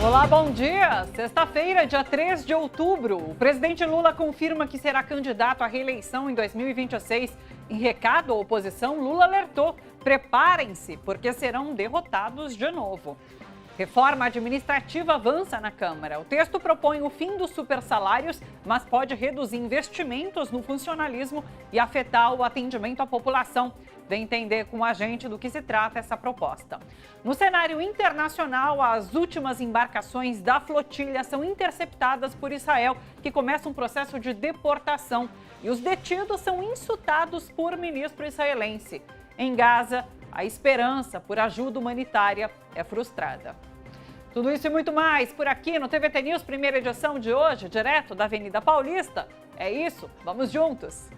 Olá, bom dia! Sexta-feira, dia 3 de outubro, o presidente Lula confirma que será candidato à reeleição em 2026. Em recado à oposição, Lula alertou: preparem-se, porque serão derrotados de novo. Reforma administrativa avança na Câmara. O texto propõe o fim dos supersalários, mas pode reduzir investimentos no funcionalismo e afetar o atendimento à população. Vem entender com a gente do que se trata essa proposta. No cenário internacional, as últimas embarcações da flotilha são interceptadas por Israel, que começa um processo de deportação. E os detidos são insultados por ministro israelense. Em Gaza, a esperança por ajuda humanitária é frustrada. Tudo isso e muito mais por aqui no TVT News, primeira edição de hoje, direto da Avenida Paulista. É isso, vamos juntos!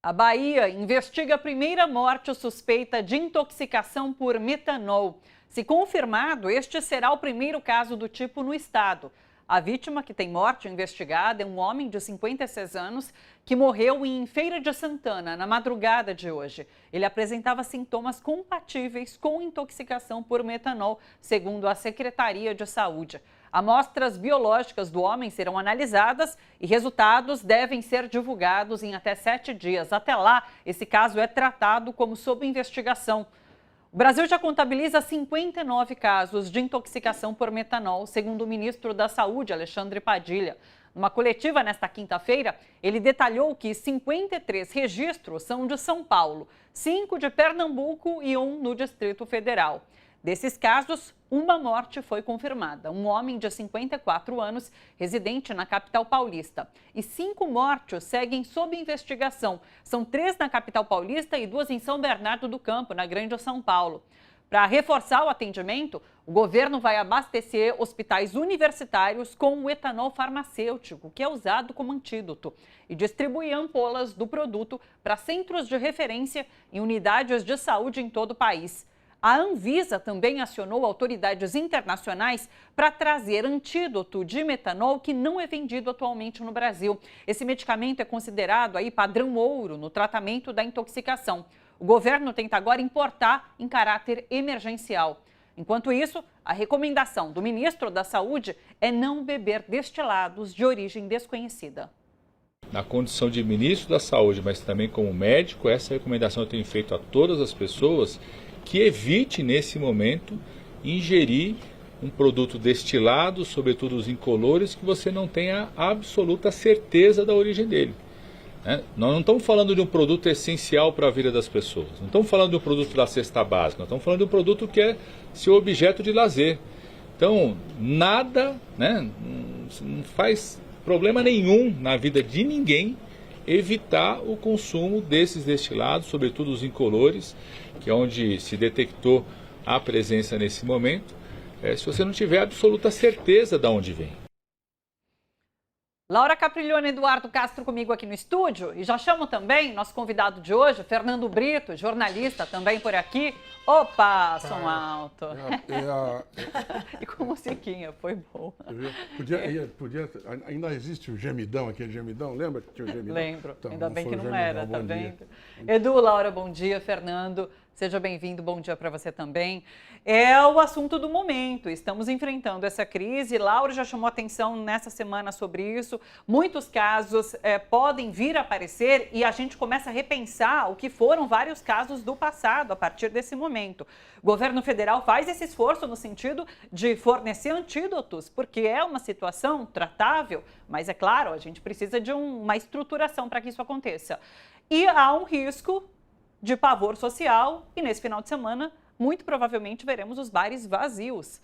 A Bahia investiga a primeira morte suspeita de intoxicação por metanol. Se confirmado, este será o primeiro caso do tipo no estado. A vítima, que tem morte investigada, é um homem de 56 anos que morreu em Feira de Santana na madrugada de hoje. Ele apresentava sintomas compatíveis com intoxicação por metanol, segundo a Secretaria de Saúde. Amostras biológicas do homem serão analisadas e resultados devem ser divulgados em até 7 dias. Até lá, esse caso é tratado como sob investigação. O Brasil já contabiliza 59 casos de intoxicação por metanol, segundo o ministro da Saúde, Alexandre Padilha. Numa coletiva nesta quinta-feira, ele detalhou que 53 registros são de São Paulo, 5 de Pernambuco e 1 no Distrito Federal. Desses casos, uma morte foi confirmada, um homem de 54 anos, residente na capital paulista. E 5 mortes seguem sob investigação. São 3 na capital paulista e 2 em São Bernardo do Campo, na Grande São Paulo. Para reforçar o atendimento, o governo vai abastecer hospitais universitários com o etanol farmacêutico, que é usado como antídoto, e distribuir ampolas do produto para centros de referência e unidades de saúde em todo o país. A Anvisa também acionou autoridades internacionais para trazer antídoto de metanol que não é vendido atualmente no Brasil. Esse medicamento é considerado aí padrão ouro no tratamento da intoxicação. O governo tenta agora importar em caráter emergencial. Enquanto isso, a recomendação do ministro da Saúde é não beber destilados de origem desconhecida. Na condição de ministro da Saúde, mas também como médico, essa recomendação eu tenho feito a todas as pessoas que evite, nesse momento, ingerir um produto destilado, sobretudo os incolores, que você não tenha absoluta certeza da origem dele. Nós não estamos falando de um produto essencial para a vida das pessoas, não estamos falando de um produto da cesta básica, nós estamos falando de um produto que é seu objeto de lazer. Então, nada, não faz problema nenhum na vida de ninguém evitar o consumo desses destilados, sobretudo os incolores, que é onde se detectou a presença nesse momento, se você não tiver absoluta certeza de onde vem. Laura Capriglione e Eduardo Castro comigo aqui no estúdio. E já chamo também nosso convidado de hoje, Fernando Brito, jornalista também por aqui. Opa, som alto. E com musiquinha, foi bom. Ainda existe o gemidão, aquele gemidão, lembra que tinha o gemidão? Lembro, Então, ainda bem que não gemidão, era, tá vendo? Edu, Laura, bom dia, Fernando. Seja bem-vindo, bom dia para você também. É o assunto do momento, estamos enfrentando essa crise. Laura já chamou atenção nessa semana sobre isso. Muitos casos podem vir a aparecer e a gente começa a repensar o que foram vários casos do passado a partir desse momento. O governo federal faz esse esforço no sentido de fornecer antídotos, porque é uma situação tratável, mas é claro, a gente precisa de uma estruturação para que isso aconteça. E há um risco de pavor social e nesse final de semana, muito provavelmente veremos os bares vazios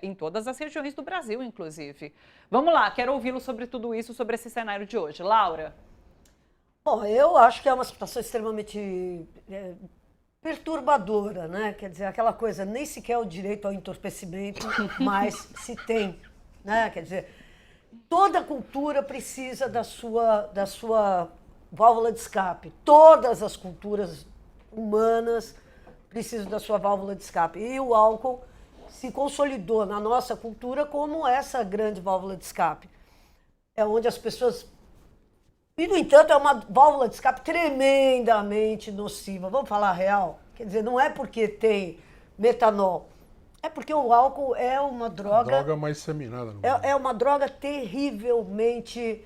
em todas as regiões do Brasil, inclusive. Vamos lá, quero ouvi-lo sobre tudo isso, sobre esse cenário de hoje. Laura? Bom, eu acho que é uma situação extremamente perturbadora, né? Quer dizer, aquela coisa, nem sequer o direito ao entorpecimento, mas se tem, né? Quer dizer, toda cultura precisa da sua válvula de escape. Todas as culturas humanas precisam da sua válvula de escape. E o álcool se consolidou na nossa cultura como essa grande válvula de escape. É onde as pessoas... E, no entanto, é uma válvula de escape tremendamente nociva. Vamos falar a real? Quer dizer, não é porque tem metanol, é porque o álcool é uma droga... Droga mais disseminada. É uma droga terrivelmente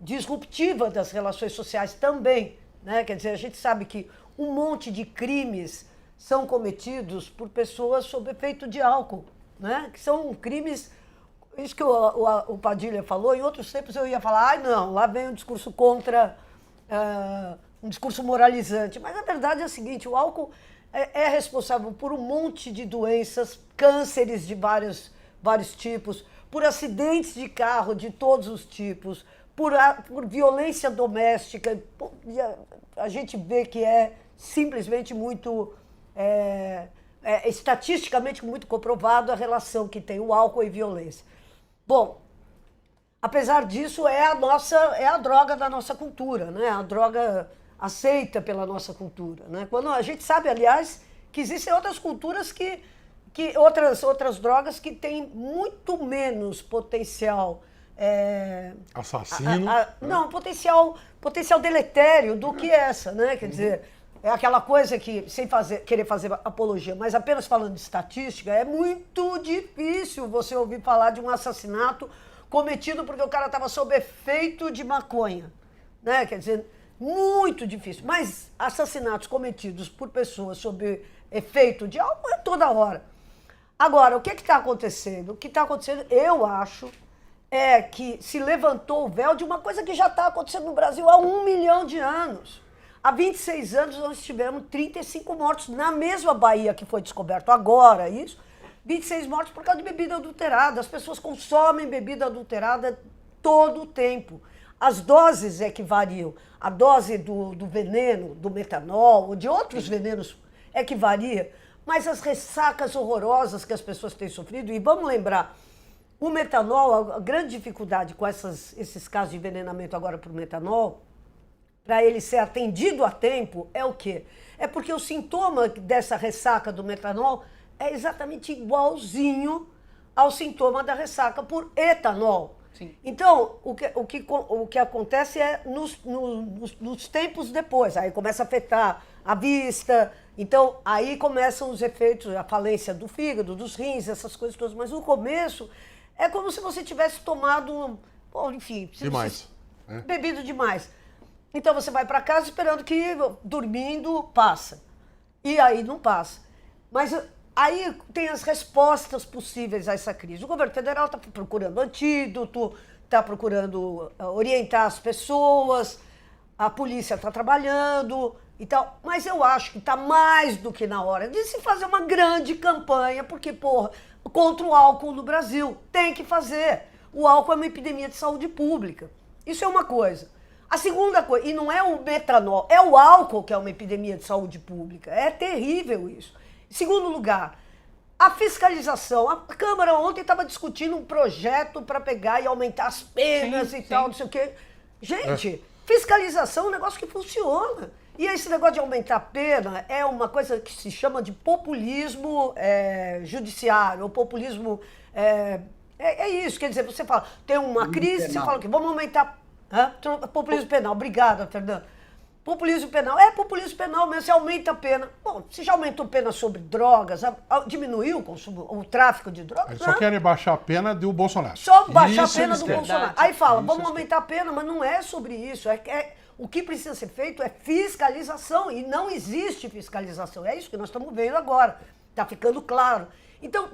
disruptiva das relações sociais também, né? Quer dizer, a gente sabe que um monte de crimes são cometidos por pessoas sob efeito de álcool, né? Que são crimes... Isso que o Padilha falou, em outros tempos eu ia falar, não, lá vem um discurso contra, um discurso moralizante. Mas a verdade é a seguinte, o álcool é responsável por um monte de doenças, cânceres de vários tipos, por acidentes de carro de todos os tipos, por violência doméstica. A gente vê que é simplesmente muito... estatisticamente muito comprovado a relação que tem o álcool e violência. Bom, apesar disso, é a droga da nossa cultura, né? A droga aceita pela nossa cultura, né? Quando a gente sabe, aliás, que existem outras culturas outras drogas que têm muito menos potencial assassino. Não, potencial deletério do que essa, né? Quer dizer, é aquela coisa que, sem querer fazer apologia, mas apenas falando de estatística, é muito difícil você ouvir falar de um assassinato cometido porque o cara estava sob efeito de maconha, né? Quer dizer, muito difícil. Mas assassinatos cometidos por pessoas sob efeito de álcool é toda hora. Agora, o que está acontecendo? O que está acontecendo, eu acho, é que se levantou o véu de uma coisa que já está acontecendo no Brasil há 1 milhão de anos. Há 26 anos nós tivemos 35 mortos na mesma Bahia que foi descoberto agora, isso. 26 mortos por causa de bebida adulterada. As pessoas consomem bebida adulterada todo o tempo. As doses é que variam. A dose do veneno, do metanol, ou de outros venenos é que varia. Mas as ressacas horrorosas que as pessoas têm sofrido, e vamos lembrar, o metanol, a grande dificuldade com esses casos de envenenamento agora por metanol, para ele ser atendido a tempo, é o quê? É porque o sintoma dessa ressaca do metanol é exatamente igualzinho ao sintoma da ressaca por etanol. Sim. Então, o que acontece é nos tempos depois, aí começa a afetar a vista, então aí começam os efeitos, a falência do fígado, dos rins, essas coisas todas, mas no começo é como se você tivesse tomado, bom, enfim... Demais. Bebido demais. Então você vai para casa esperando que, dormindo, passa. E aí não passa. Mas aí tem as respostas possíveis a essa crise. O governo federal está procurando antídoto, está procurando orientar as pessoas, a polícia está trabalhando e tal. Mas eu acho que está mais do que na hora de se fazer uma grande campanha, porque, porra, contra o álcool no Brasil. Tem que fazer. O álcool é uma epidemia de saúde pública. Isso é uma coisa. A segunda coisa, e não é o metanol, é o álcool que é uma epidemia de saúde pública. É terrível isso. Em segundo lugar, a fiscalização. A Câmara ontem estava discutindo um projeto para pegar e aumentar as penas e tal, não sei o quê. Gente, fiscalização é um negócio que funciona. E esse negócio de aumentar a pena é uma coisa que se chama de populismo judiciário, ou populismo... É isso, quer dizer, você fala, tem uma crise, você fala que vamos aumentar... Populismo penal, obrigada, Fernanda. Populismo penal, populismo penal mesmo, você aumenta a pena. Bom, se já aumentou pena sobre drogas, diminuiu o consumo, o tráfico de drogas? Eles só querem baixar a pena do Bolsonaro. Só baixar a pena do Bolsonaro. Aí fala, vamos aumentar a pena, mas não é sobre isso. O que precisa ser feito é fiscalização, e não existe fiscalização. É isso que nós estamos vendo agora, está ficando claro. Então,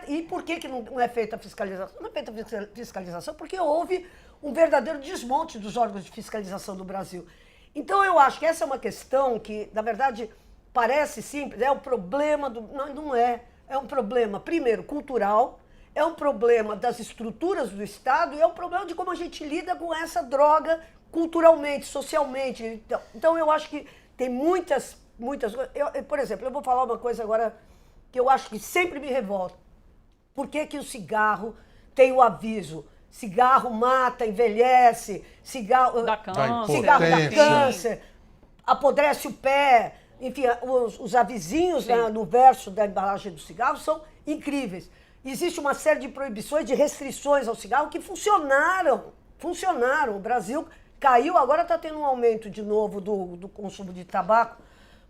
e por que não é feita a fiscalização? Não é feita a fiscalização porque houve um verdadeiro desmonte dos órgãos de fiscalização do Brasil. Então, eu acho que essa é uma questão que, na verdade, parece simples, é um problema não é. É um problema, primeiro, cultural, é um problema das estruturas do Estado e é um problema de como a gente lida com essa droga culturalmente, socialmente. Então eu acho que tem muitas coisas. Por exemplo, eu vou falar uma coisa agora que eu acho que sempre me revolta. Por que o cigarro tem o aviso? Cigarro mata, envelhece, cigarro dá câncer, apodrece o pé, Enfim, os avizinhos, né, no verso da embalagem do cigarro são incríveis. Existe uma série de proibições, de restrições ao cigarro que funcionaram. O Brasil caiu, agora está tendo um aumento de novo do consumo de tabaco,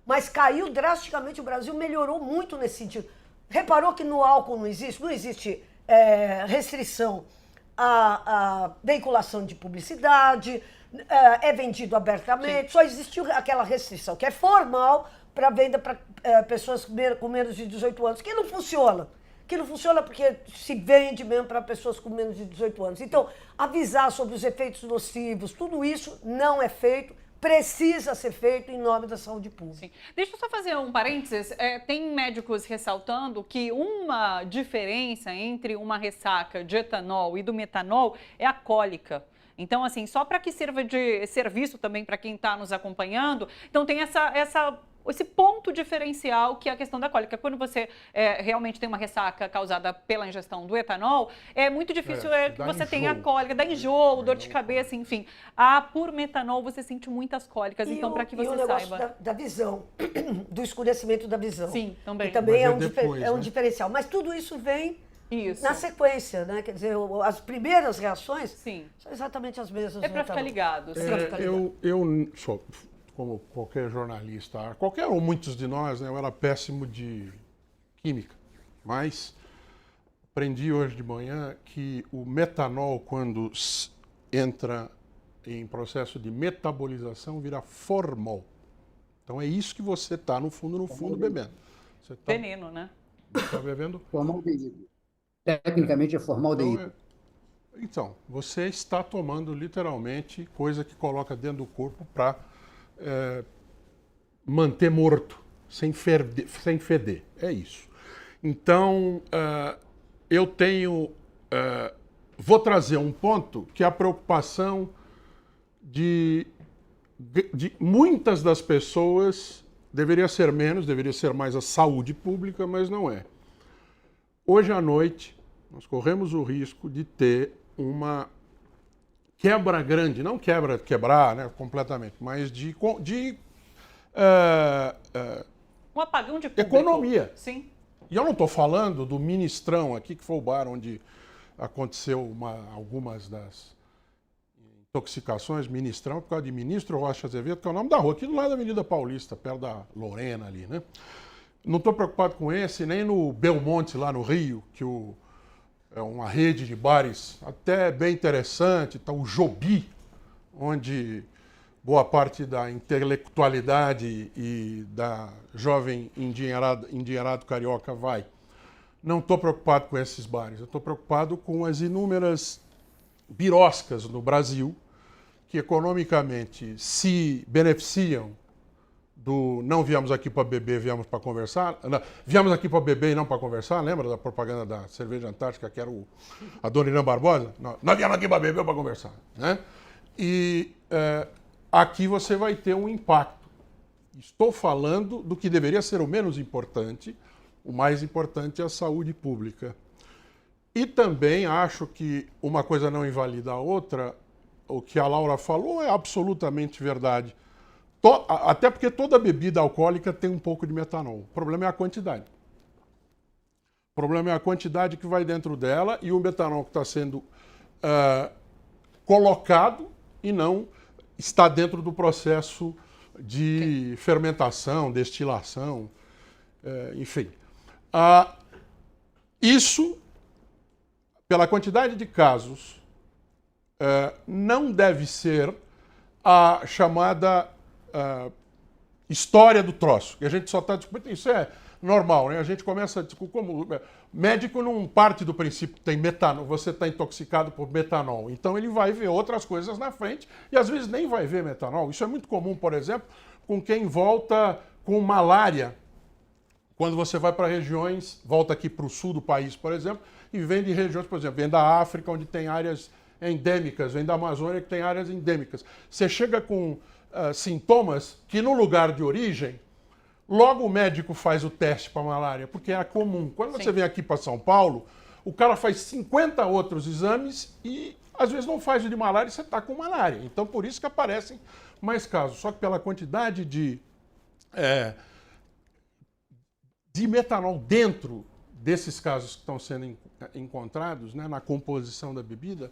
mas caiu drasticamente. O Brasil melhorou muito nesse sentido. Reparou que no álcool não existe restrição à veiculação de publicidade, é vendido abertamente, só existiu aquela restrição que é formal para venda para pessoas com menos de 18 anos, que não funciona. Que não funciona porque se vende mesmo para pessoas com menos de 18 anos. Então, avisar sobre os efeitos nocivos, tudo isso não é feito, precisa ser feito em nome da saúde pública. Sim. Deixa eu só fazer um parênteses. Tem médicos ressaltando que uma diferença entre uma ressaca de etanol e do metanol é a cólica. Então, assim, só para que sirva de serviço também para quem está nos acompanhando, então tem esse ponto diferencial que é a questão da cólica. Quando você realmente tem uma ressaca causada pela ingestão do etanol, é muito difícil que você tenha a cólica, dá enjoo, dor de cabeça, enfim. Por metanol você sente muitas cólicas, então para que você saiba. E o negócio da visão, do escurecimento da visão. Sim, também. E também é um diferencial. Mas tudo isso vem na sequência, né? Quer dizer, as primeiras reações são exatamente as mesmas. É para ficar ligado. Eu sou, como qualquer jornalista, qualquer ou muitos de nós, né, eu era péssimo de química, mas aprendi hoje de manhã que o metanol, quando entra em processo de metabolização, vira formol. Então é isso que você está, no fundo, bebendo. Você tá, veneno, né? Está bebendo? Formaldeído. Tecnicamente é formaldeído. Então, você está tomando literalmente coisa que coloca dentro do corpo para manter morto, sem feder. É isso. Então, eu tenho... vou trazer um ponto que é a preocupação de muitas das pessoas, deveria ser menos, deveria ser mais a saúde pública, mas não é. Hoje à noite, nós corremos o risco de ter uma quebra grande, não quebrar, né, completamente, mas um apagão de público. Economia. Sim. E eu não estou falando do Ministrão aqui, que foi o bar onde aconteceu algumas das intoxicações, Ministrão, por causa de Ministro Rocha Azevedo, que é o nome da rua, aqui do lado da Avenida Paulista, perto da Lorena ali, né? Não estou preocupado com esse, nem no Belmonte, lá no Rio, que é uma rede de bares até bem interessante, tá o Jobi, onde boa parte da intelectualidade e da jovem endinheirado carioca vai. Não estou preocupado com esses bares, eu estou preocupado com as inúmeras biroscas no Brasil que economicamente se beneficiam do não viemos aqui para beber, viemos para conversar. Não, viemos aqui para beber e não para conversar. Lembra da propaganda da cerveja Antártica, que era a Dona Irã Barbosa? Nós viemos aqui para beber ou para conversar. Né? E aqui você vai ter um impacto. Estou falando do que deveria ser o menos importante. O mais importante é a saúde pública. E também acho que uma coisa não invalida a outra. O que a Laura falou é absolutamente verdade. Até porque toda bebida alcoólica tem um pouco de metanol. O problema é a quantidade. O problema é a quantidade que vai dentro dela e o metanol que está sendo colocado e não está dentro do processo de fermentação, destilação, enfim. Isso, pela quantidade de casos, não deve ser a chamada história do troço, que a gente só está discutindo. Isso é normal, né? A gente começa a discutir como médico não parte do princípio que tem metanol, você está intoxicado por metanol. Então ele vai ver outras coisas na frente e às vezes nem vai ver metanol. Isso é muito comum, por exemplo, com quem volta com malária. Quando você vai para regiões, volta aqui para o sul do país, por exemplo, e vem de regiões, por exemplo, vem da África, onde tem áreas endêmicas, vem da Amazônia, que tem áreas endêmicas. Você chega com sintomas que no lugar de origem, logo o médico faz o teste para malária, porque é comum. Quando você vem aqui para São Paulo, o cara faz 50 outros exames e às vezes não faz o de malária e você está com malária. Então por isso que aparecem mais casos. Só que pela quantidade de é, de metanol dentro desses casos que estão sendo encontrados, né, na composição da bebida,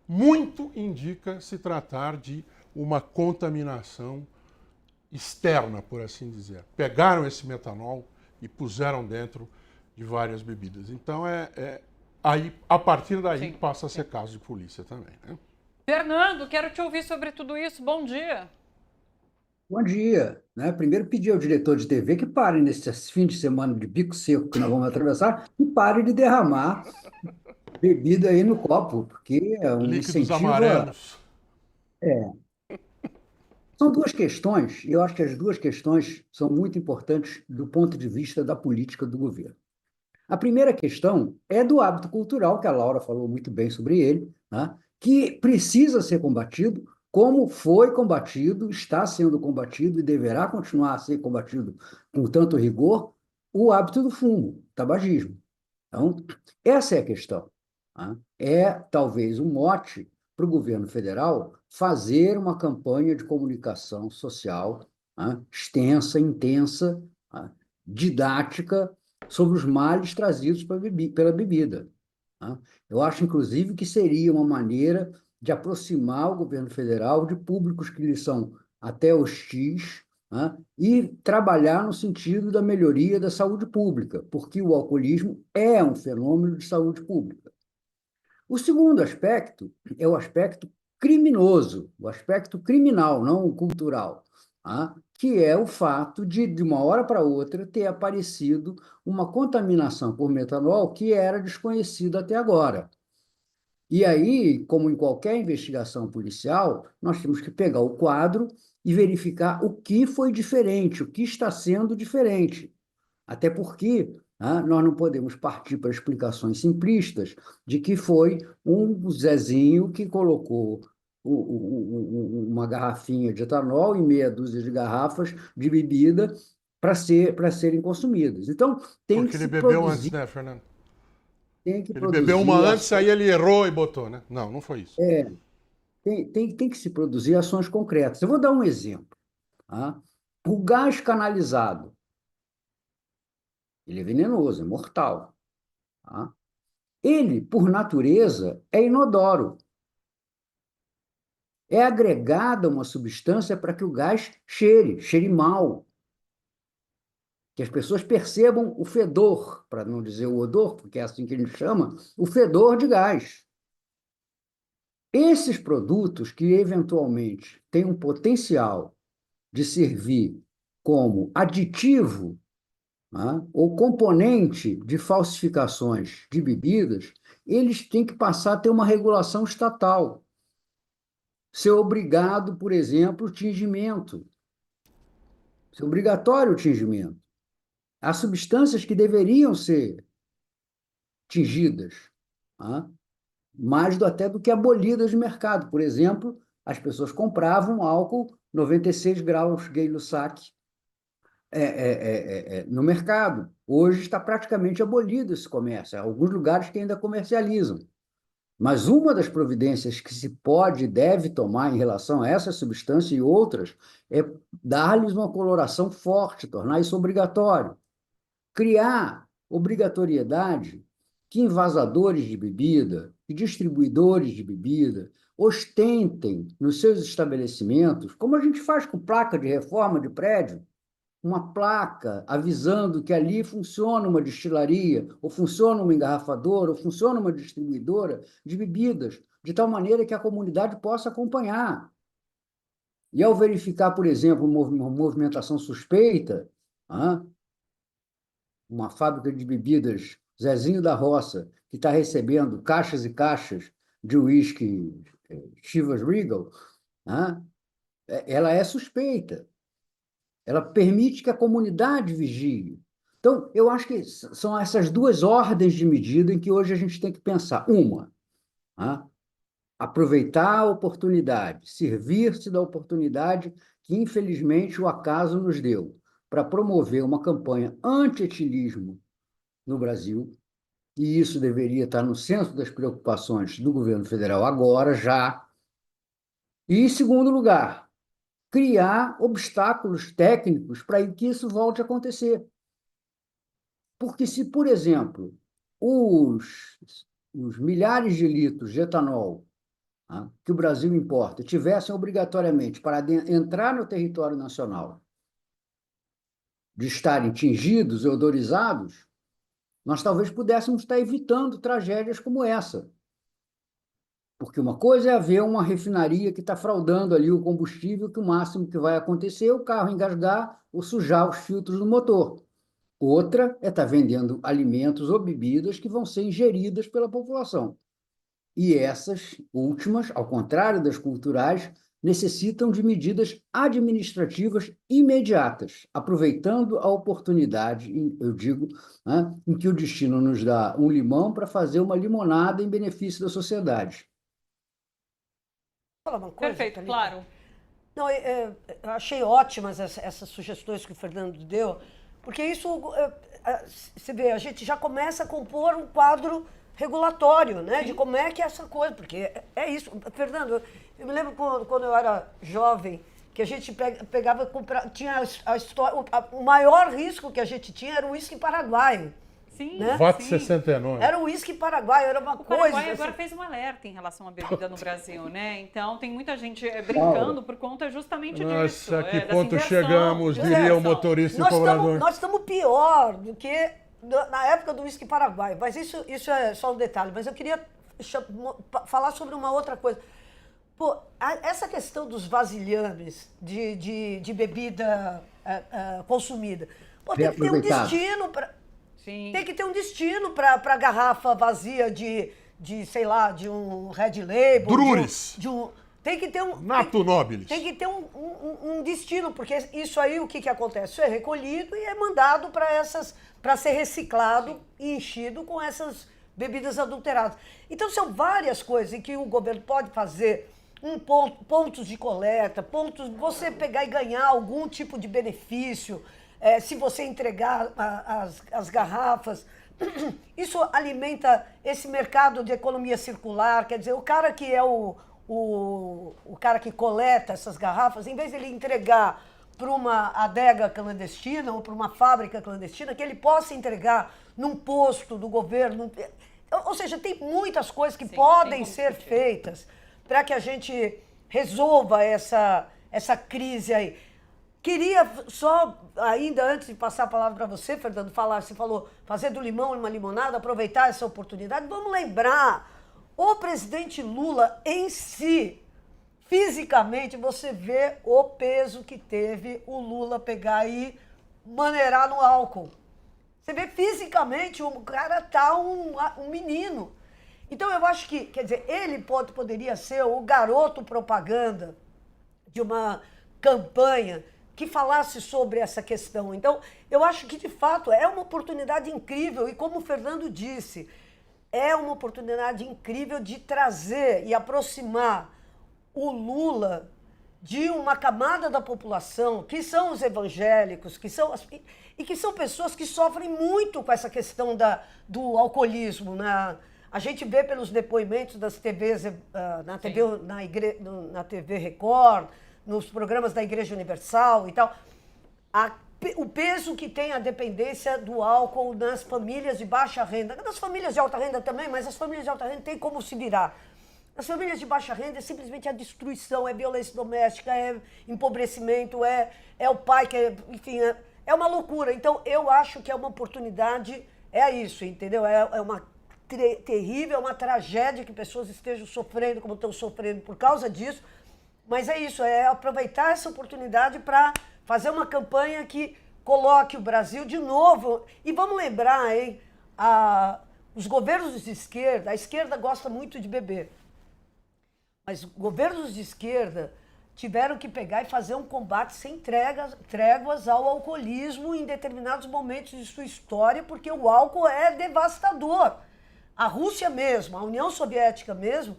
muito indica se tratar de uma contaminação externa, por assim dizer. Pegaram esse metanol e puseram dentro de várias bebidas. Então, aí, a partir daí, Sim, passa a ser caso de polícia também, né? Fernando, quero te ouvir sobre tudo isso. Bom dia. Bom dia, né? Primeiro pedir ao diretor de TV que pare nesse fim de semana de bico seco que nós vamos atravessar e pare de derramar bebida aí no copo, porque é um Líquidos incentivo amarelos. São duas questões, e eu acho que as duas questões são muito importantes do ponto de vista da política do governo. A primeira questão é do hábito cultural, que a Laura falou muito bem sobre ele, né? Que precisa ser combatido, como foi combatido, está sendo combatido e deverá continuar a ser combatido com tanto rigor, o hábito do fumo, tabagismo. Então, essa é a questão, né? É talvez um mote para o governo federal fazer uma campanha de comunicação social, né, extensa, intensa, né, didática, sobre os males trazidos pela bebida, né? Eu acho, inclusive, que seria uma maneira de aproximar o governo federal de públicos que lhe são até hostis, né, e trabalhar no sentido da melhoria da saúde pública, porque o alcoolismo é um fenômeno de saúde pública. O segundo aspecto é o aspecto criminoso, o aspecto criminal, não o cultural, tá? Que é o fato de uma hora para outra, ter aparecido uma contaminação por metanol que era desconhecida até agora. E aí, como em qualquer investigação policial, nós temos que pegar o quadro e verificar o que foi diferente, o que está sendo diferente. Até porque, né, nós não podemos partir para explicações simplistas de que foi um Zezinho que colocou uma garrafinha de etanol e meia dúzia de garrafas de bebida para serem consumidas. Então, tem que Porque ele se bebeu antes, produzir, né, Fernando? tem que Ele bebeu uma produzir antes, aí ele errou e botou, né? Não, não foi isso. tem que se produzir ações concretas. Eu vou dar um exemplo, tá? O gás canalizado, ele é venenoso, é mortal, tá? Ele, por natureza, é inodoro. É agregada uma substância para que o gás cheire mal, que as pessoas percebam o fedor, para não dizer o odor, porque é assim que a gente chama, o fedor de gás. Esses produtos que eventualmente têm um potencial de servir como aditivo, né, ou componente de falsificações de bebidas, eles têm que passar a ter uma regulação estatal. Ser obrigado, por exemplo, o tingimento. Ser obrigatório o tingimento. Há substâncias que deveriam ser tingidas, tá? Mais até do que abolidas de mercado. Por exemplo, as pessoas compravam álcool 96 graus Gay-Lussac no mercado. Hoje está praticamente abolido esse comércio. Há alguns lugares que ainda comercializam. Mas uma das providências que se pode e deve tomar em relação a essa substância e outras é dar-lhes uma coloração forte, tornar isso obrigatório. Criar obrigatoriedade que envasadores de bebida e distribuidores de bebida ostentem nos seus estabelecimentos, como a gente faz com placa de reforma de prédio, uma placa avisando que ali funciona uma destilaria, ou funciona uma engarrafadora, ou funciona uma distribuidora de bebidas, de tal maneira que a comunidade possa acompanhar. E ao verificar, por exemplo, uma movimentação suspeita, uma fábrica de bebidas, Zezinho da Roça, que está recebendo caixas e caixas de uísque Chivas Regal, ela é suspeita. Ela permite que a comunidade vigie. Então, eu acho que são essas duas ordens de medida em que hoje a gente tem que pensar. Uma, aproveitar a oportunidade, servir-se da oportunidade que, infelizmente, o acaso nos deu para promover uma campanha anti-etilismo no Brasil, e isso deveria estar no centro das preocupações do governo federal agora, já. E, em segundo lugar, criar obstáculos técnicos para que isso volte a acontecer. Porque se, por exemplo, os milhares de litros de etanol, tá, que o Brasil importa tivessem obrigatoriamente para entrar no território nacional de estarem tingidos e odorizados, nós talvez pudéssemos estar evitando tragédias como essa. Porque uma coisa é haver uma refinaria que está fraudando ali o combustível, que o máximo que vai acontecer é o carro engasgar ou sujar os filtros do motor. Outra é estar vendendo alimentos ou bebidas que vão ser ingeridas pela população. E essas últimas, ao contrário das culturais, necessitam de medidas administrativas imediatas, aproveitando a oportunidade, eu digo, né, em que o destino nos dá um limão para fazer uma limonada em benefício da sociedade. Falar uma coisa, Perfeito, Thalita? claro. Não, eu achei ótimas essas sugestões que o Fernando deu, porque isso, você vê, a gente já começa a compor um quadro regulatório, né? Sim. De como é que é essa coisa, porque é isso. Fernando, eu me lembro quando eu era jovem, que a gente pegava, tinha a história, o maior risco que a gente tinha era o uísque paraguaio. Sim, né? VAT sim. 69. Era o uísque paraguaio, era uma O coisa... Paraguai agora fez um alerta em relação à bebida no Brasil, né? Então tem muita gente brincando por conta justamente disso. Nossa, que dessa ponto inversão, chegamos, dessa diria o inversão. motorista e o cobrador. Nós estamos pior do que na época do uísque paraguaio, mas isso é só um detalhe. Mas eu queria falar sobre uma outra coisa. Pô, essa questão dos vasilhames de bebida consumida, pô, tem que ter um destino para... Sim. Tem que ter um destino para a garrafa vazia de, sei lá, de um Red Label. Drures. Tem que ter um... Nato Nobilis. Tem que ter um destino, porque isso aí, o que acontece? Isso é recolhido e é mandado para ser reciclado e enchido com essas bebidas adulteradas. Então, são várias coisas em que o governo pode fazer pontos de coleta, você pegar e ganhar algum tipo de benefício, se você entregar as garrafas. Isso alimenta esse mercado de economia circular, quer dizer, o cara que é o cara que coleta essas garrafas, em vez de ele entregar para uma adega clandestina ou para uma fábrica clandestina, que ele possa entregar num posto do governo. Ou seja, tem muitas coisas que podem ser feitas para que a gente resolva essa crise aí. Queria só, ainda antes de passar a palavra para você, Fernando, você falou fazer do limão uma limonada, aproveitar essa oportunidade. Vamos lembrar, o presidente Lula em si, fisicamente, você vê o peso que teve o Lula pegar e maneirar no álcool. Você vê fisicamente, o cara tá um menino. Então eu acho que, quer dizer, ele poderia ser o garoto propaganda de uma campanha que falasse sobre essa questão. Então, eu acho que, de fato, é uma oportunidade incrível. E como o Fernando disse, é uma oportunidade incrível de trazer e aproximar o Lula de uma camada da população, que são os evangélicos, que são pessoas que sofrem muito com essa questão do alcoolismo. Né? A gente vê pelos depoimentos das TVs, na TV Record, nos programas da Igreja Universal e tal, o peso que tem a dependência do álcool nas famílias de baixa renda, nas famílias de alta renda também, mas as famílias de alta renda têm como se virar. As famílias de baixa renda é simplesmente a destruição, é violência doméstica, é empobrecimento, é o pai que, enfim, é uma loucura. Então, eu acho que é uma oportunidade, é isso, entendeu? É uma terrível, é uma tragédia que pessoas estejam sofrendo como estão sofrendo por causa disso. Mas é isso, é aproveitar essa oportunidade para fazer uma campanha que coloque o Brasil de novo. E vamos lembrar, hein, os governos de esquerda, a esquerda gosta muito de beber, mas governos de esquerda tiveram que pegar e fazer um combate sem tréguas ao alcoolismo em determinados momentos de sua história, porque o álcool é devastador. A Rússia mesmo, a União Soviética mesmo,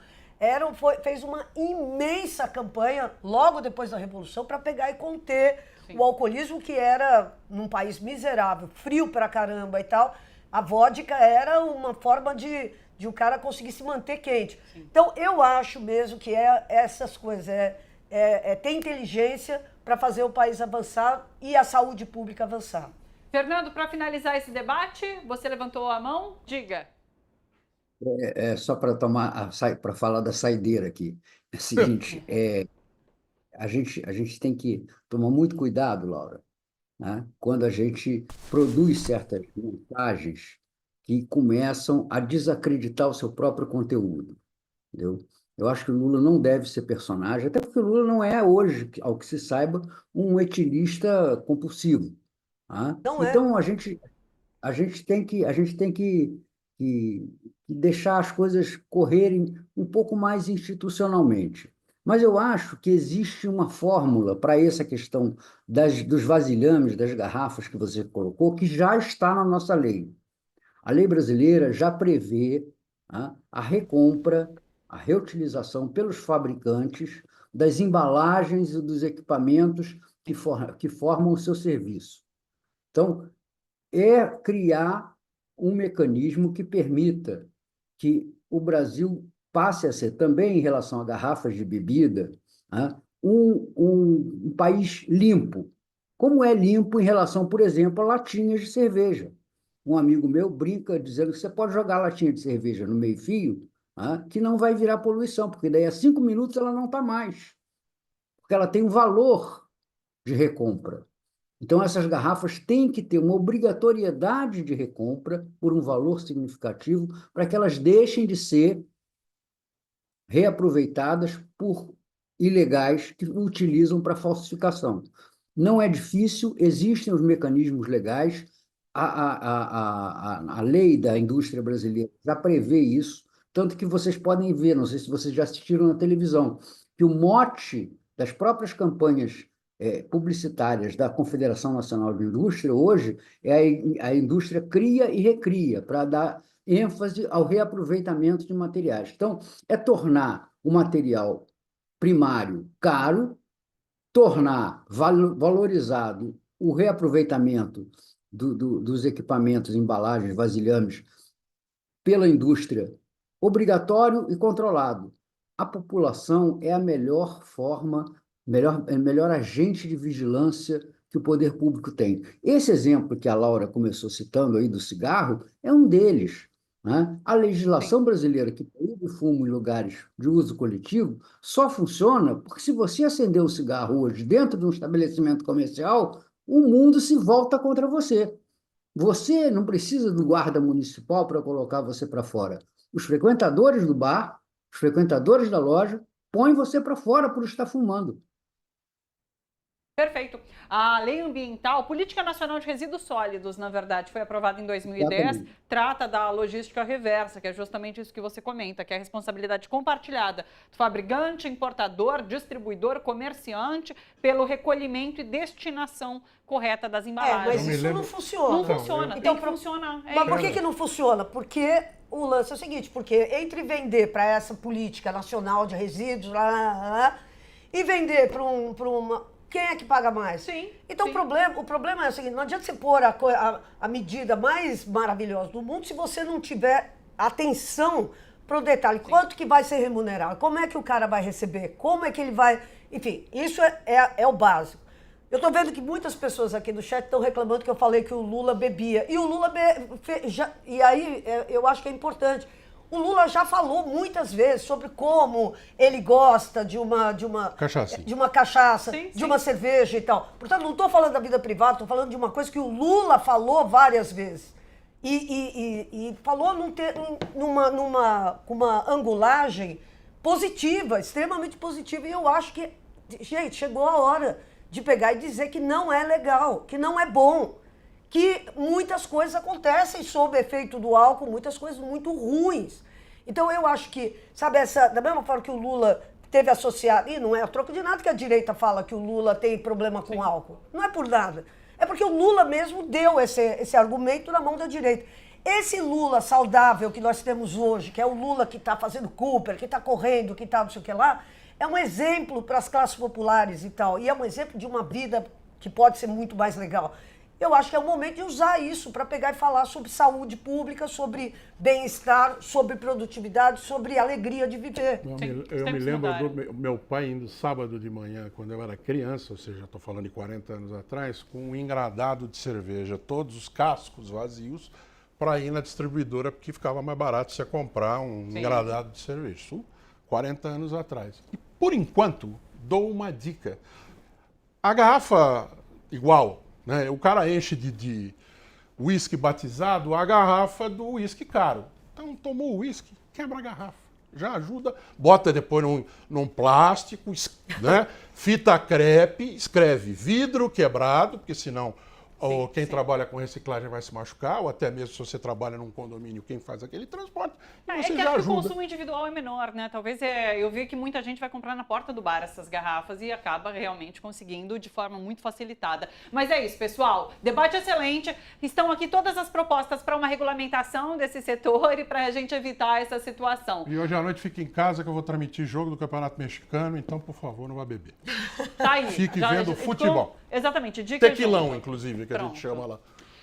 fez uma imensa campanha, logo depois da Revolução, para pegar e conter o alcoolismo, que era, num país miserável, frio pra caramba e tal, a vodka era uma forma de o cara conseguir se manter quente. Sim. Então, eu acho mesmo que essas coisas, ter inteligência para fazer o país avançar e a saúde pública avançar. Fernando, para finalizar esse debate, você levantou a mão? Diga. Só para falar da saideira aqui. É o seguinte, a gente tem que tomar muito cuidado, Laura, né? Quando a gente produz certas mensagens que começam a desacreditar o seu próprio conteúdo, entendeu? Eu acho que o Lula não deve ser personagem, até porque o Lula não é hoje, ao que se saiba, um etilista compulsivo, tá? Não é. Então a gente tem que deixar as coisas correrem um pouco mais institucionalmente. Mas eu acho que existe uma fórmula para essa questão dos vasilhames, das garrafas que você colocou, que já está na nossa lei. A lei brasileira já prevê, tá, a recompra, a reutilização pelos fabricantes das embalagens e dos equipamentos que formam o seu serviço. Então, é criar um mecanismo que permita que o Brasil passe a ser, também em relação a garrafas de bebida, né, um país limpo. Como é limpo em relação, por exemplo, a latinhas de cerveja. Um amigo meu brinca dizendo que você pode jogar latinha de cerveja no meio-fio, né, que não vai virar poluição, porque daí a 5 minutos ela não está mais, porque ela tem um valor de recompra. Então, essas garrafas têm que ter uma obrigatoriedade de recompra por um valor significativo para que elas deixem de ser reaproveitadas por ilegais que utilizam para falsificação. Não é difícil, existem os mecanismos legais, a lei da indústria brasileira já prevê isso, tanto que vocês podem ver, não sei se vocês já assistiram na televisão, que o mote das próprias campanhas publicitárias da Confederação Nacional de Indústria hoje é a indústria cria e recria, para dar ênfase ao reaproveitamento de materiais. Então, é tornar o material primário caro, tornar valorizado o reaproveitamento dos equipamentos, embalagens, vasilhames, pela indústria, obrigatório e controlado. A população é a melhor forma, melhor agente de vigilância que o poder público tem. Esse exemplo que a Laura começou citando aí do cigarro é um deles, né? A legislação brasileira que proíbe fumo em lugares de uso coletivo só funciona porque se você acender um cigarro hoje dentro de um estabelecimento comercial, o mundo se volta contra você. Você não precisa do guarda municipal para colocar você para fora. Os frequentadores do bar, os frequentadores da loja, põem você para fora por estar fumando. Perfeito. A Lei Ambiental, Política Nacional de Resíduos Sólidos, na verdade, foi aprovada em 2010, Exatamente. trata da logística reversa, que é justamente isso que você comenta, que é a responsabilidade compartilhada do fabricante, importador, distribuidor, comerciante, pelo recolhimento e destinação correta das embalagens. Mas isso não funciona. Não funciona, Então, tem que funcionar. Mas por que não funciona? Porque o lance é o seguinte, porque entre vender para essa política nacional de resíduos e vender para uma... Quem é que paga mais? Sim. Então sim. O problema é o seguinte, não adianta você pôr a medida mais maravilhosa do mundo se você não tiver atenção para o detalhe. Sim. Quanto que vai ser remunerado? Como é que o cara vai receber? Como é que ele vai... Enfim, isso é o básico. Eu estou vendo que muitas pessoas aqui do chat estão reclamando que eu falei que o Lula bebia. E o Lula... E aí, eu acho que é importante... O Lula já falou muitas vezes sobre como ele gosta de uma cachaça, sim, de uma cerveja e tal. Portanto, não estou falando da vida privada, estou falando de uma coisa que o Lula falou várias vezes. E falou com uma angulagem positiva, extremamente positiva. E eu acho que, gente, chegou a hora de pegar e dizer que não é legal, que não é bom. Que muitas coisas acontecem sob efeito do álcool, muitas coisas muito ruins. Então eu acho que, sabe, da mesma forma que o Lula teve associado, e não é a troco de nada que a direita fala que o Lula tem problema com álcool. Não é por nada. É porque o Lula mesmo deu esse argumento na mão da direita. Esse Lula saudável que nós temos hoje, que é o Lula que está fazendo Cooper, que está correndo, que está não sei o que lá, é um exemplo para as classes populares e tal. E é um exemplo de uma vida que pode ser muito mais legal. Eu acho que é o momento de usar isso para pegar e falar sobre saúde pública, sobre bem-estar, sobre produtividade, sobre alegria de viver. Eu me lembro do meu pai indo sábado de manhã, quando eu era criança, ou seja, estou falando de 40 anos atrás, com um engradado de cerveja, todos os cascos vazios, para ir na distribuidora, porque ficava mais barato você comprar um engradado de cerveja. Isso 40 anos atrás. E, por enquanto, dou uma dica. A garrafa igual, né? O cara enche de uísque batizado, a garrafa do uísque caro. Então, tomou o uísque, quebra a garrafa. Já ajuda. Bota depois num plástico, né? Fita crepe, escreve vidro quebrado, porque senão ou quem trabalha com reciclagem vai se machucar, ou até mesmo se você trabalha num condomínio, quem faz aquele transporte, você que já acho ajuda. Que o consumo individual é menor, né? Talvez eu vi que muita gente vai comprar na porta do bar essas garrafas e acaba realmente conseguindo de forma muito facilitada. Mas é isso, pessoal. Debate excelente. Estão aqui todas as propostas para uma regulamentação desse setor e para a gente evitar essa situação. E hoje à noite fique em casa que eu vou transmitir jogo do Campeonato Mexicano, então, por favor, não vá beber. Tá aí. Fique vendo futebol. Exatamente. Dica Tequilão, inclusive, que a gente chama lá.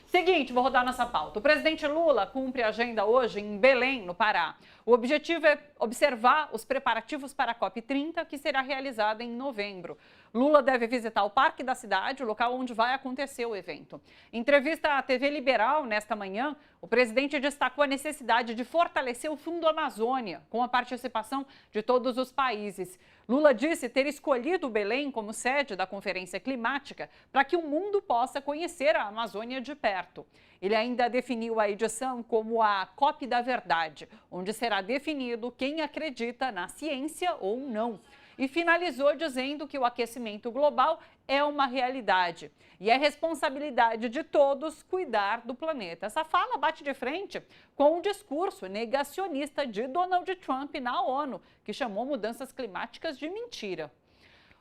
Seguinte, vou rodar nossa pauta. O presidente Lula cumpre a agenda hoje em Belém, no Pará. O objetivo é observar os preparativos para a COP30, que será realizada em novembro. Lula deve visitar o Parque da Cidade, o local onde vai acontecer o evento. Em entrevista à TV Liberal, nesta manhã, o presidente destacou a necessidade de fortalecer o Fundo Amazônia, com a participação de todos os países. Lula disse ter escolhido Belém como sede da Conferência Climática para que o mundo possa conhecer a Amazônia de perto. Ele ainda definiu a edição como a COP da Verdade, onde será definido quem acredita na ciência ou não. E finalizou dizendo que o aquecimento global é uma realidade e é responsabilidade de todos cuidar do planeta. Essa fala bate de frente com o discurso negacionista de Donald Trump na ONU, que chamou mudanças climáticas de mentira.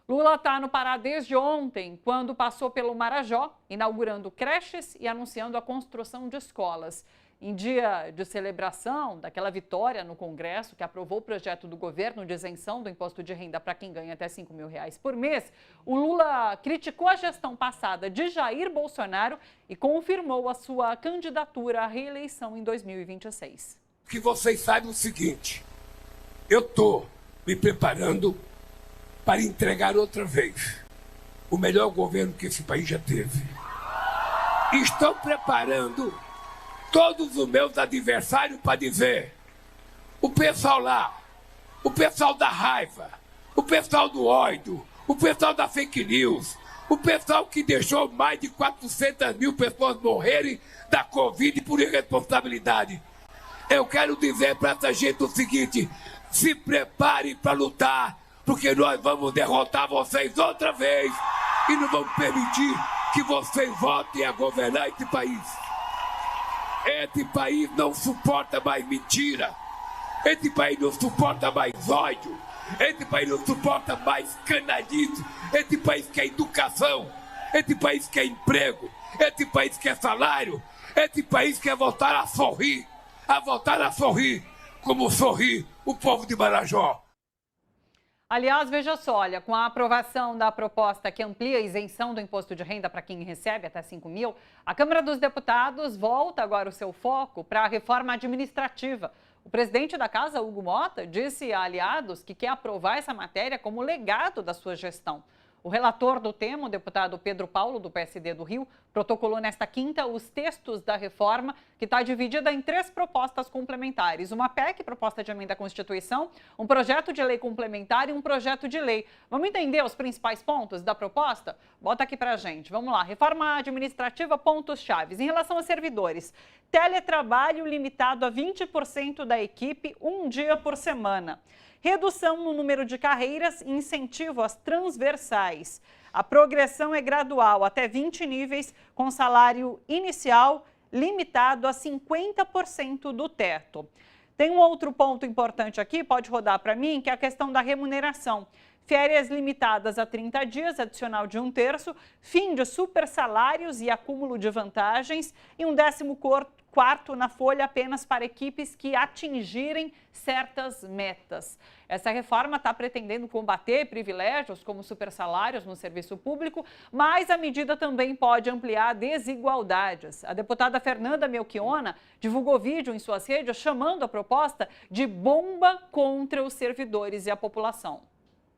Lula está no Pará desde ontem, quando passou pelo Marajó, inaugurando creches e anunciando a construção de escolas. Em dia de celebração daquela vitória no Congresso, que aprovou o projeto do governo de isenção do imposto de renda para quem ganha até R$5 mil por mês, o Lula criticou a gestão passada de Jair Bolsonaro e confirmou a sua candidatura à reeleição em 2026. Que vocês saibam o seguinte, eu estou me preparando para entregar outra vez o melhor governo que esse país já teve. Estou preparando todos os meus adversários para dizer, o pessoal lá, o pessoal da raiva, o pessoal do ódio, o pessoal da fake news, o pessoal que deixou mais de 400 mil pessoas morrerem da Covid por irresponsabilidade. Eu quero dizer para essa gente o seguinte, se preparem para lutar, porque nós vamos derrotar vocês outra vez e não vamos permitir que vocês voltem a governar esse país. Esse país não suporta mais mentira. Esse país não suporta mais ódio. Esse país não suporta mais canalice. Esse país quer educação. Esse país quer emprego. Esse país quer salário. Esse país quer voltar a sorrir. Como sorri o povo de Marajó. Aliás, veja só, olha, com a aprovação da proposta que amplia a isenção do imposto de renda para quem recebe até 5 mil, a Câmara dos Deputados volta agora o seu foco para a reforma administrativa. O presidente da Casa, Hugo Mota, disse a aliados que quer aprovar essa matéria como legado da sua gestão. O relator do tema, o deputado Pedro Paulo, do PSD do Rio, protocolou nesta quinta os textos da reforma, que está dividida em 3 propostas complementares. Uma PEC, proposta de emenda à Constituição, um projeto de lei complementar e um projeto de lei. Vamos entender os principais pontos da proposta? Bota aqui pra gente. Vamos lá. Reforma administrativa, pontos-chave. Em relação a servidores, teletrabalho limitado a 20% da equipe, 1 dia por semana. Redução no número de carreiras e incentivo às transversais. A progressão é gradual, até 20 níveis, com salário inicial limitado a 50% do teto. Tem um outro ponto importante aqui, pode rodar para mim, que é a questão da remuneração. Férias limitadas a 30 dias, adicional de 1/3, fim de super salários e acúmulo de vantagens e um 14º quarto na folha apenas para equipes que atingirem certas metas. Essa reforma está pretendendo combater privilégios como supersalários no serviço público, mas a medida também pode ampliar desigualdades. A deputada Fernanda Melchiona divulgou vídeo em suas redes chamando a proposta de bomba contra os servidores e a população.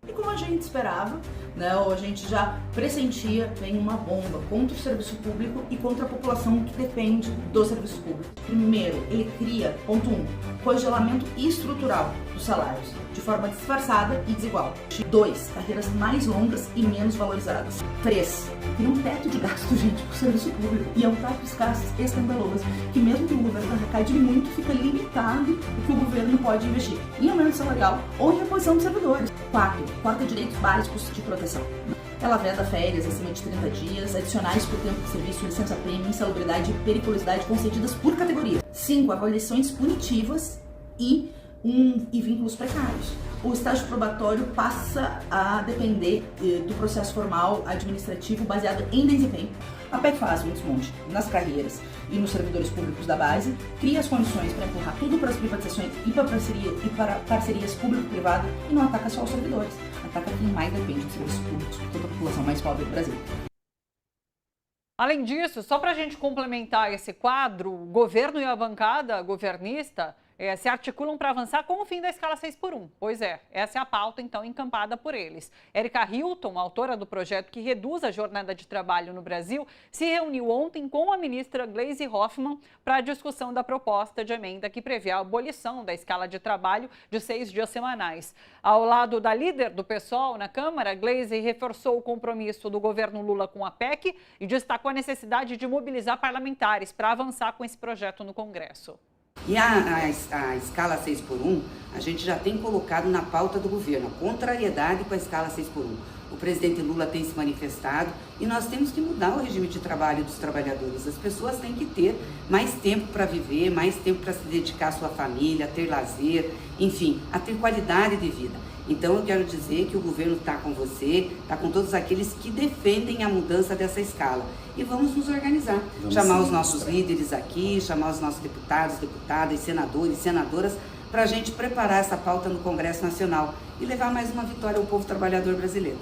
E como a gente esperava, né, ou a gente já pressentia, vem uma bomba contra o serviço público e contra a população que depende do serviço público. Primeiro, ele cria, ponto 1, congelamento estrutural dos salários, de forma disfarçada e desigual. 2, carreiras mais longas e menos valorizadas. 3, cria um teto de gasto, gente, pro serviço público. E é um teto de gastos escandaloso, que mesmo que o governo arrecade muito, fica limitado o que o governo pode investir em aumento salarial ou em reposição dos servidores. 4, corta direitos básicos de proteção. Ela veda férias acima de 30 dias, adicionais por tempo de serviço, licença-prêmio, insalubridade e periculosidade concedidas por categoria. 5, avaliações punitivas e vínculos precários. O estágio probatório passa a depender do processo formal administrativo baseado em desempenho. A PEC faz um desmonte nas carreiras e nos servidores públicos da base, cria as condições para empurrar tudo para as privatizações e para parcerias público-privado e não ataca só os servidores, ataca quem mais depende dos serviços públicos, toda a população mais pobre do Brasil. Além disso, só para a gente complementar esse quadro, o governo e a bancada governista se articulam para avançar com o fim da escala 6x1. Pois é, essa é a pauta, então, encampada por eles. Érica Hilton, autora do projeto que reduz a jornada de trabalho no Brasil, se reuniu ontem com a ministra Gleisi Hoffmann para a discussão da proposta de emenda que prevê a abolição da escala de trabalho de 6 dias semanais. Ao lado da líder do PSOL na Câmara, Gleisi reforçou o compromisso do governo Lula com a PEC e destacou a necessidade de mobilizar parlamentares para avançar com esse projeto no Congresso. E a escala 6x1, a gente já tem colocado na pauta do governo, a contrariedade com a escala 6x1. O presidente Lula tem se manifestado e nós temos que mudar o regime de trabalho dos trabalhadores. As pessoas têm que ter mais tempo para viver, mais tempo para se dedicar à sua família, a ter lazer, enfim, a ter qualidade de vida. Então eu quero dizer que o governo está com você, está com todos aqueles que defendem a mudança dessa escala. E vamos nos organizar, chamar os nossos líderes aqui, chamar os nossos deputados, deputadas, senadores, senadoras, para a gente preparar essa pauta no Congresso Nacional e levar mais uma vitória ao povo trabalhador brasileiro.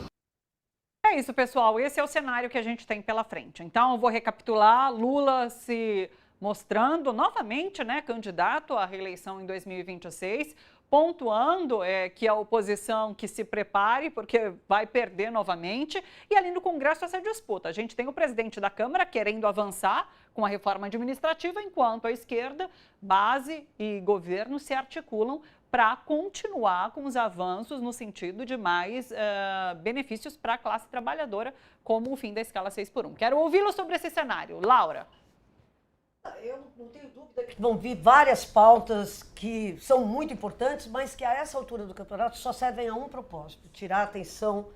É isso, pessoal. Esse é o cenário que a gente tem pela frente. Então, eu vou recapitular. Lula se mostrando novamente, né, candidato à reeleição em 2026, pontuando que a oposição que se prepare, porque vai perder novamente. E ali no Congresso essa disputa. A gente tem o presidente da Câmara querendo avançar com a reforma administrativa, enquanto a esquerda, base e governo se articulam para continuar com os avanços no sentido de mais benefícios para a classe trabalhadora, como o fim da escala 6x1. Quero ouvi-lo sobre esse cenário. Laura. Eu não tenho dúvida que vão vir várias pautas que são muito importantes, mas que a essa altura do campeonato só servem a um propósito: tirar a atenção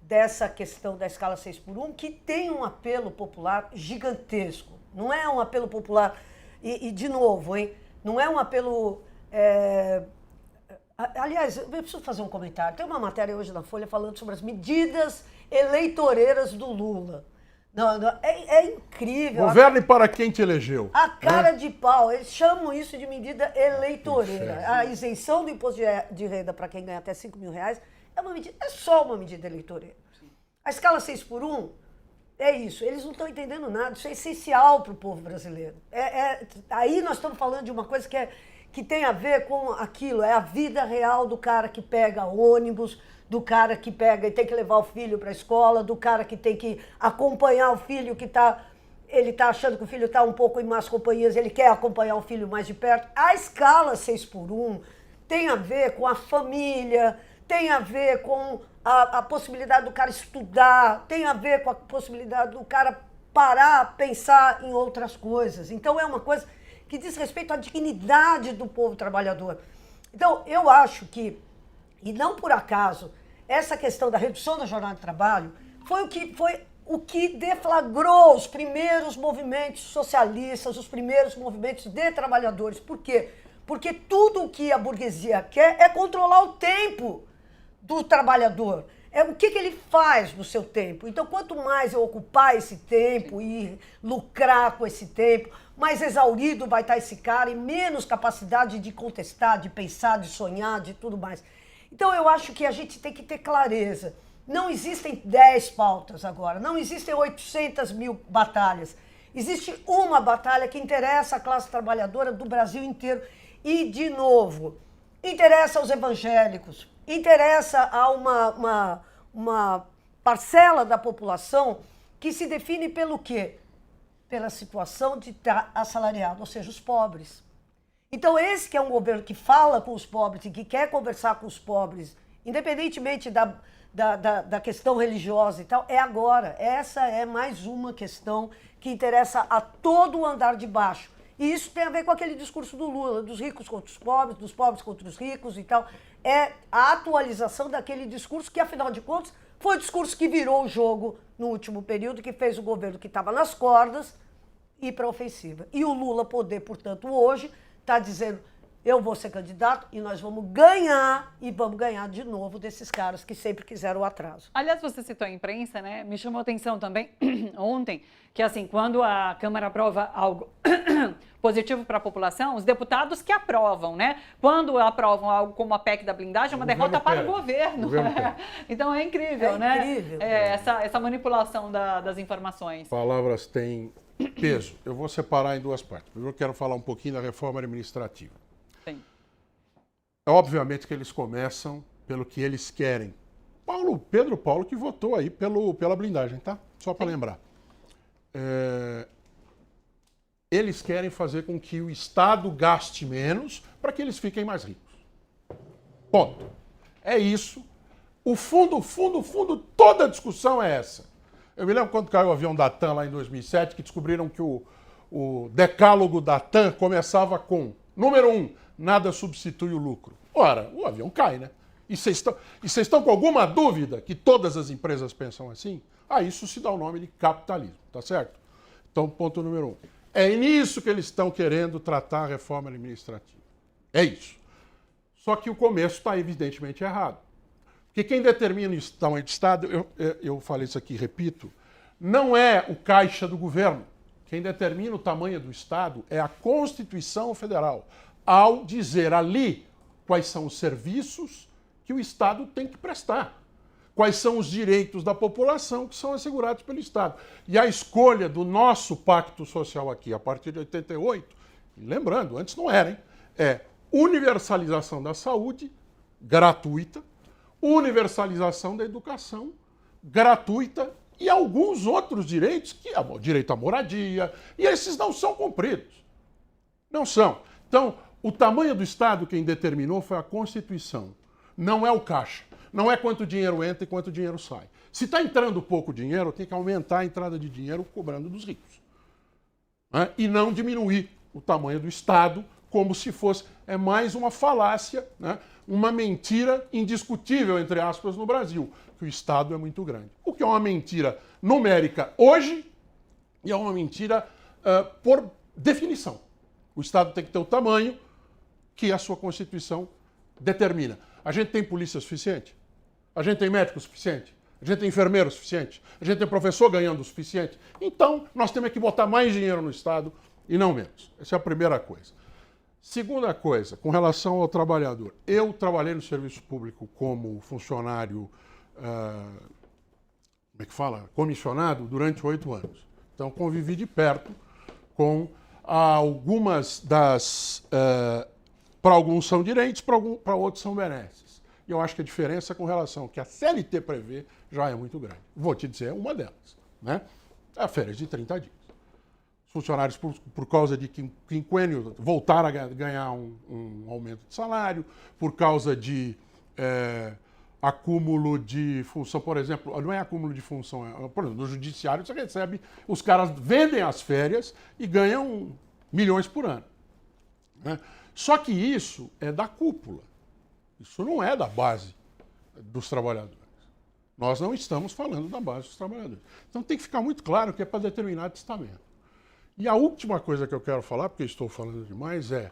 dessa questão da escala 6x1, que tem um apelo popular gigantesco. Não é um apelo popular, e de novo, hein? Não é um apelo... Aliás, eu preciso fazer um comentário. Tem uma matéria hoje na Folha falando sobre as medidas eleitoreiras do Lula. Não, é incrível. Governe para quem te elegeu. A cara de pau. Eles chamam isso de medida eleitoreira. A isenção do imposto de renda para quem ganha até R$5.000 é só uma medida eleitoreira. A escala 6x1 é isso. Eles não estão entendendo nada. Isso é essencial para o povo brasileiro. Aí nós estamos falando de uma coisa que tem a ver com aquilo. É a vida real do cara que pega ônibus, do cara que pega e tem que levar o filho para a escola, do cara que tem que acompanhar o filho que ele está achando que o filho está um pouco em más companhias, ele quer acompanhar o filho mais de perto. A escala 6x1 tem a ver com a família, tem a ver com a possibilidade do cara estudar, tem a ver com a possibilidade do cara parar, pensar em outras coisas. Então é uma coisa que diz respeito à dignidade do povo trabalhador. Então eu acho que, e não por acaso, essa questão da redução da jornada de trabalho foi o que deflagrou os primeiros movimentos socialistas, os primeiros movimentos de trabalhadores. Por quê? Porque tudo o que a burguesia quer é controlar o tempo do trabalhador, é o que ele faz no seu tempo. Então, quanto mais eu ocupar esse tempo e lucrar com esse tempo, mais exaurido vai estar esse cara e menos capacidade de contestar, de pensar, de sonhar, de tudo mais. Então, eu acho que a gente tem que ter clareza. Não existem 10 pautas agora, não existem 800 mil batalhas. Existe uma batalha que interessa a classe trabalhadora do Brasil inteiro. E, de novo, interessa aos evangélicos, interessa a uma parcela da população que se define pelo quê? Pela situação de estar assalariado, ou seja, os pobres. Então, esse que é um governo que fala com os pobres e que quer conversar com os pobres, independentemente da questão religiosa e tal, é agora. Essa é mais uma questão que interessa a todo o andar de baixo. E isso tem a ver com aquele discurso do Lula, dos ricos contra os pobres, dos pobres contra os ricos e tal. É a atualização daquele discurso que, afinal de contas, foi o discurso que virou o jogo no último período, que fez o governo que estava nas cordas ir para a ofensiva. E o Lula poder, portanto, hoje, está dizendo, eu vou ser candidato e nós vamos ganhar, e vamos ganhar de novo desses caras que sempre quiseram o atraso. Aliás, você citou a imprensa, né? Me chamou a atenção também ontem que, assim, quando a Câmara aprova algo positivo para a população, os deputados que aprovam, né? Quando aprovam algo como a PEC da blindagem, é uma derrota para o governo. Então é incrível, né? Incrível. Essa manipulação das informações. Palavras têm peso. Eu vou separar em duas partes. Primeiro eu quero falar um pouquinho da reforma administrativa. Sim. É obviamente que eles começam pelo que eles querem. Pedro Paulo que votou aí pela blindagem, tá? Só para lembrar. Eles querem fazer com que o Estado gaste menos para que eles fiquem mais ricos. Ponto. É isso. O fundo, toda a discussão é essa. Eu me lembro quando caiu o avião da TAM lá em 2007, que descobriram que o decálogo da TAM começava com, número 1, nada substitui o lucro. Ora, o avião cai, né? E vocês estão com alguma dúvida que todas as empresas pensam assim? Isso se dá o nome de capitalismo, tá certo? Então, ponto número 1. É nisso que eles estão querendo tratar a reforma administrativa. É isso. Só que o começo está evidentemente errado. Porque quem determina o tamanho de Estado, eu falei isso aqui, repito, não é o caixa do governo. Quem determina o tamanho do Estado é a Constituição Federal, ao dizer ali quais são os serviços que o Estado tem que prestar, quais são os direitos da população que são assegurados pelo Estado. E a escolha do nosso pacto social aqui, a partir de 88, lembrando, antes não era, hein? É universalização da saúde, gratuita, universalização da educação, gratuita, e alguns outros direitos, que é o direito à moradia, e esses não são cumpridos. Não são. Então, o tamanho do Estado quem determinou foi a Constituição. Não é o caixa. Não é quanto dinheiro entra e quanto dinheiro sai. Se está entrando pouco dinheiro, tem que aumentar a entrada de dinheiro cobrando dos ricos. Né? E não diminuir o tamanho do Estado como se fosse... É mais uma falácia, né? Uma mentira indiscutível, entre aspas, no Brasil, que o Estado é muito grande. O que é uma mentira numérica hoje e é uma mentira por definição. O Estado tem que ter o tamanho que a sua Constituição determina. A gente tem polícia suficiente? A gente tem médico suficiente? A gente tem enfermeiro suficiente? A gente tem professor ganhando o suficiente? Então, nós temos que botar mais dinheiro no Estado e não menos. Essa é a primeira coisa. Segunda coisa, com relação ao trabalhador. Eu trabalhei no serviço público como funcionário, como é que fala? Comissionado durante 8 anos. Então, convivi de perto com algumas das... para alguns são direitos, para outros são benesses. E eu acho que a diferença com relação ao que a CLT prevê já é muito grande. Vou te dizer uma delas, né? É a férias de 30 dias. Funcionários, por causa de quinquênio, voltaram a ganhar um aumento de salário, por causa de acúmulo de função, por exemplo, não é acúmulo de função, por exemplo, no judiciário você recebe, os caras vendem as férias e ganham milhões por ano. Né? Só que isso é da cúpula, isso não é da base dos trabalhadores. Nós não estamos falando da base dos trabalhadores. Então tem que ficar muito claro que é para determinado estamento. E a última coisa que eu quero falar, porque estou falando demais, é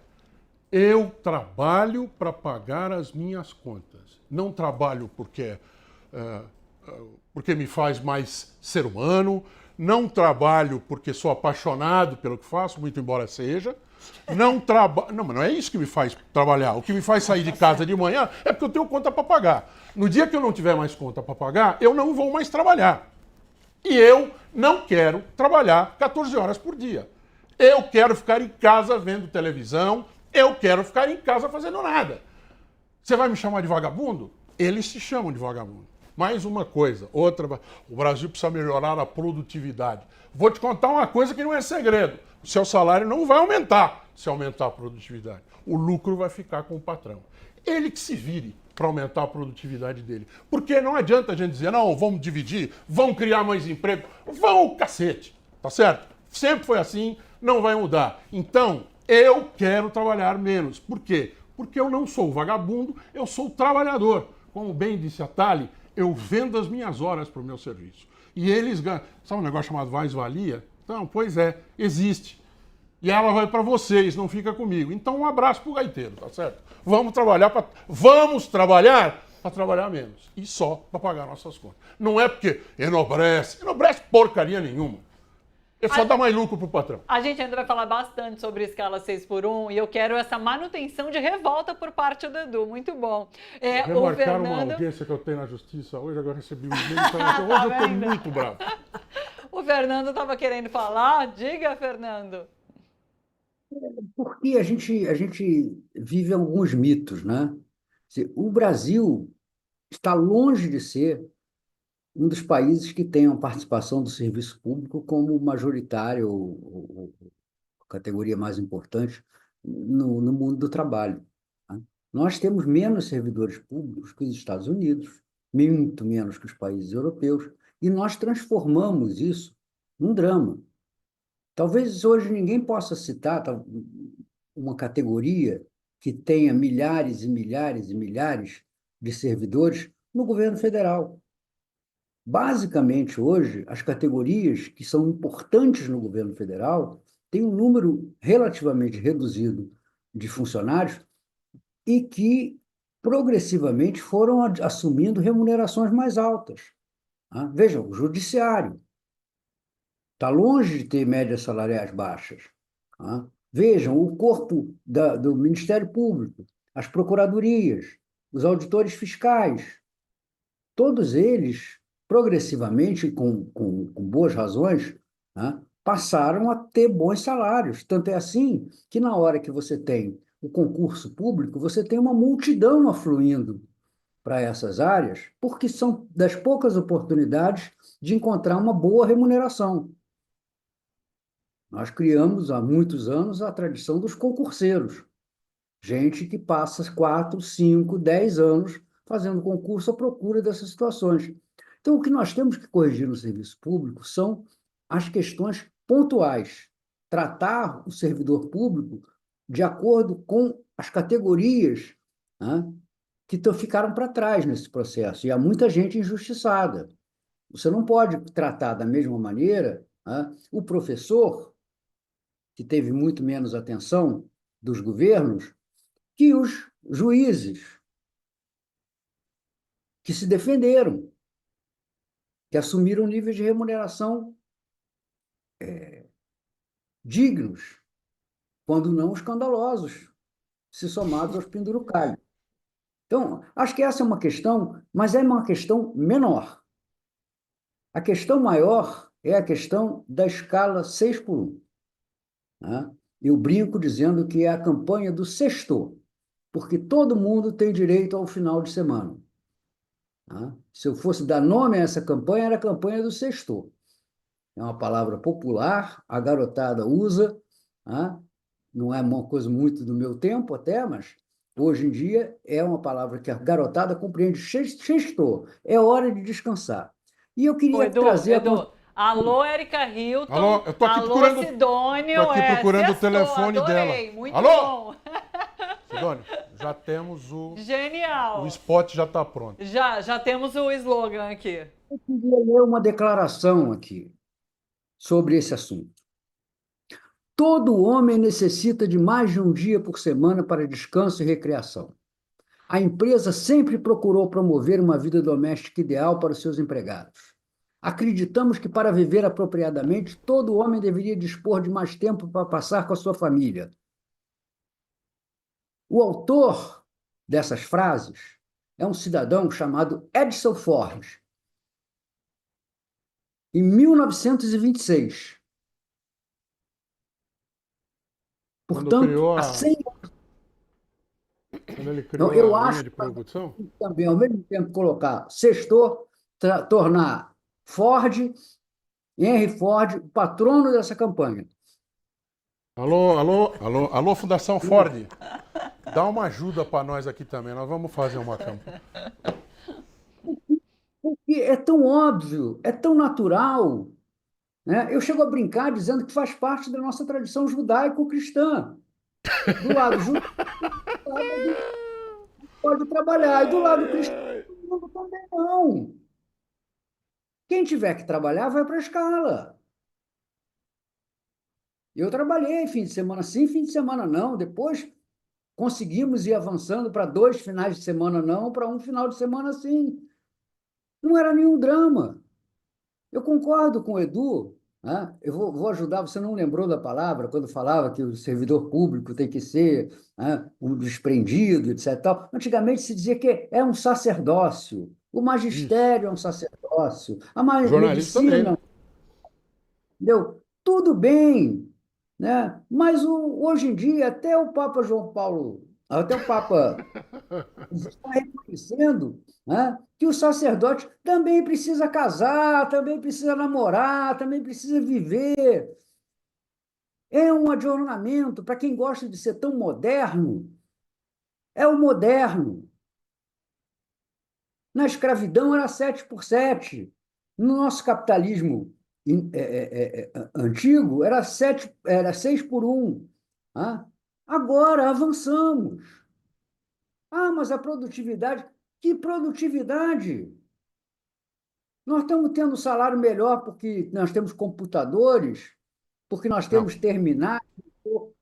eu trabalho para pagar as minhas contas. Não trabalho porque porque me faz mais ser humano, não trabalho porque sou apaixonado pelo que faço, muito embora seja, não trabalho... Não, mas não é isso que me faz trabalhar. O que me faz sair de casa de manhã é porque eu tenho conta para pagar. No dia que eu não tiver mais conta para pagar, eu não vou mais trabalhar. E eu não quero trabalhar 14 horas por dia. Eu quero ficar em casa vendo televisão, eu quero ficar em casa fazendo nada. Você vai me chamar de vagabundo? Eles se chamam de vagabundo. Mais uma coisa, outra, o Brasil precisa melhorar a produtividade. Vou te contar uma coisa que não é segredo. O seu salário não vai aumentar se aumentar a produtividade. O lucro vai ficar com o patrão. Ele que se vire para aumentar a produtividade dele. Porque não adianta a gente dizer, não, vamos dividir, vamos criar mais emprego. Vão o cacete, tá certo? Sempre foi assim, não vai mudar. Então, eu quero trabalhar menos. Por quê? Porque eu não sou vagabundo, eu sou trabalhador. Como bem disse a Thali, eu vendo as minhas horas para o meu serviço. E eles ganham. Sabe um negócio chamado mais-valia? Então, pois é, existe. E ela vai para vocês, não fica comigo. Então, um abraço pro gaiteiro, tá certo? Vamos trabalhar para trabalhar menos. E só para pagar nossas contas. Não é porque enobrece porcaria nenhuma. É só dar mais lucro pro patrão. A gente ainda vai falar bastante sobre escala 6x1 e eu quero essa manutenção de revolta por parte do Edu. Muito bom. Remarcaram uma audiência que eu tenho na justiça hoje, agora recebi um e-mail, então hoje eu estou muito bravo. O Fernando estava querendo falar. Diga, Fernando. Porque a gente vive alguns mitos, né? O Brasil está longe de ser um dos países que tem a participação do serviço público como majoritário ou categoria mais importante no mundo do trabalho. Tá? Nós temos menos servidores públicos que os Estados Unidos, muito menos que os países europeus, e nós transformamos isso num drama. Talvez hoje ninguém possa citar uma categoria que tenha milhares e milhares e milhares de servidores no governo federal. Basicamente, hoje, as categorias que são importantes no governo federal têm um número relativamente reduzido de funcionários e que, progressivamente, foram assumindo remunerações mais altas. Tá? Veja, o judiciário está longe de ter médias salariais baixas. Tá? Vejam, o corpo do Ministério Público, as procuradorias, os auditores fiscais, todos eles, progressivamente, com boas razões, né, passaram a ter bons salários. Tanto é assim que, na hora que você tem o concurso público, você tem uma multidão afluindo para essas áreas, porque são das poucas oportunidades de encontrar uma boa remuneração. Nós criamos, há muitos anos, a tradição dos concurseiros. Gente que passa 4, 5, 10 anos fazendo concurso à procura dessas situações. Então, o que nós temos que corrigir no serviço público são as questões pontuais. Tratar o servidor público de acordo com as categorias, né, que ficaram para trás nesse processo. E há muita gente injustiçada. Você não pode tratar da mesma maneira, né, o professor, que teve muito menos atenção dos governos, que os juízes, que se defenderam, que assumiram níveis de remuneração dignos, quando não escandalosos, se somados aos pendurucalhos. Então, acho que essa é uma questão, mas é uma questão menor. A questão maior é a questão da escala 6x1. Né? Eu brinco dizendo que é a campanha do sexto, porque todo mundo tem direito ao final de semana. Se eu fosse dar nome a essa campanha, era a campanha do sexto. É uma palavra popular, a garotada usa, não é uma coisa muito do meu tempo até, mas hoje em dia é uma palavra que a garotada compreende. Sexto, é hora de descansar. E eu queria trazer... Alô, Érica Hilton. Alô, eu tô aqui procurando, Sidônio. Tô aqui procurando o telefone adorei, dela. Muito Alô? bom. Sidônio, já temos Genial. O spot já está pronto. Já temos o slogan aqui. Eu queria ler uma declaração aqui sobre esse assunto. Todo homem necessita de mais de um dia por semana para descanso e recreação. A empresa sempre procurou promover uma vida doméstica ideal para os seus empregados. Acreditamos que, para viver apropriadamente, todo homem deveria dispor de mais tempo para passar com a sua família. O autor dessas frases é um cidadão chamado Edson Ford, em 1926. Portanto, há 100 anos. Quando ele criou Eu a linha acho de produção? que também, ao mesmo tempo, colocar Sextor, tornar Ford, Henry Ford, o patrono dessa campanha. Alô, Fundação Ford. Dá uma ajuda para nós aqui também. Nós vamos fazer uma campanha. Porque é tão óbvio, é tão natural, né? Eu chego a brincar dizendo que faz parte da nossa tradição judaico-cristã. Do lado judaico, pode trabalhar, e do lado cristão também não. Quem tiver que trabalhar, vai para a escala. Eu trabalhei fim de semana sim, fim de semana não. Depois conseguimos ir avançando para 2 finais de semana não, para 1 final de semana sim. Não era nenhum drama. Eu concordo com o Edu, né? Eu vou ajudar, você não lembrou da palavra, quando falava que o servidor público tem que ser, né, um desprendido, etc. Tal. Antigamente se dizia que é um sacerdócio, o magistério é um sacerdócio, a Jornalista também, né? medicina, entendeu? Tudo bem, né? Mas hoje em dia, até o Papa João Paulo, até o Papa está reconhecendo, né, que o sacerdote também precisa casar, também precisa namorar, também precisa viver. É um adornamento para quem gosta de ser tão moderno. É o moderno. Na escravidão era 7x7. No nosso capitalismo antigo era 6x1. Né? Agora avançamos. Ah, mas a produtividade... Que produtividade? Nós estamos tendo um salário melhor porque nós temos computadores, porque nós temos terminais,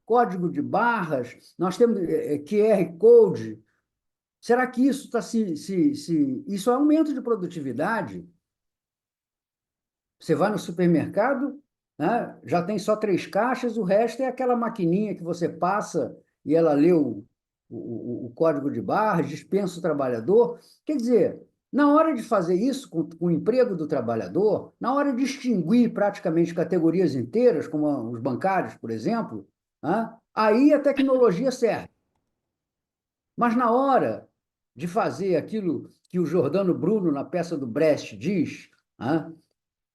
código de barras, nós temos QR Code. Será que isso está isso é aumento de produtividade? Você vai no supermercado, né, já tem só 3 caixas, o resto é aquela maquininha que você passa e ela lê o código de barras, dispensa o trabalhador. Quer dizer, na hora de fazer isso com o emprego do trabalhador, na hora de extinguir praticamente categorias inteiras, como os bancários, por exemplo, né, aí a tecnologia serve. Mas na hora de fazer aquilo que o Giordano Bruno, na peça do Brecht, diz, né,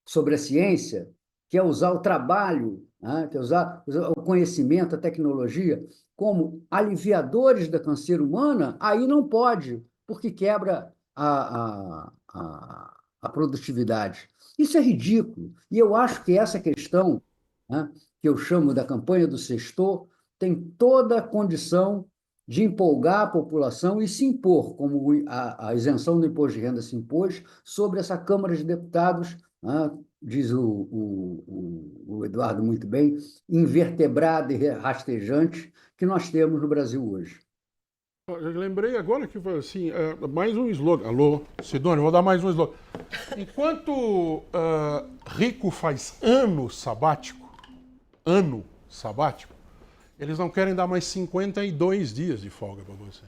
sobre a ciência, que é usar o trabalho, né, que é usar o conhecimento, a tecnologia, como aliviadores da canseira humana, aí não pode, porque quebra a produtividade. Isso é ridículo. E eu acho que essa questão, né, que eu chamo da campanha do Sextor, tem toda a condição de empolgar a população e se impor, como a isenção do imposto de renda se impôs, sobre essa Câmara de Deputados, né, diz o Eduardo muito bem, invertebrada e rastejante que nós temos no Brasil hoje. Eu lembrei agora que foi assim, mais um slogan. Alô, Sidônio, vou dar mais um slogan. Enquanto rico faz ano sabático, eles não querem dar mais 52 dias de folga para você.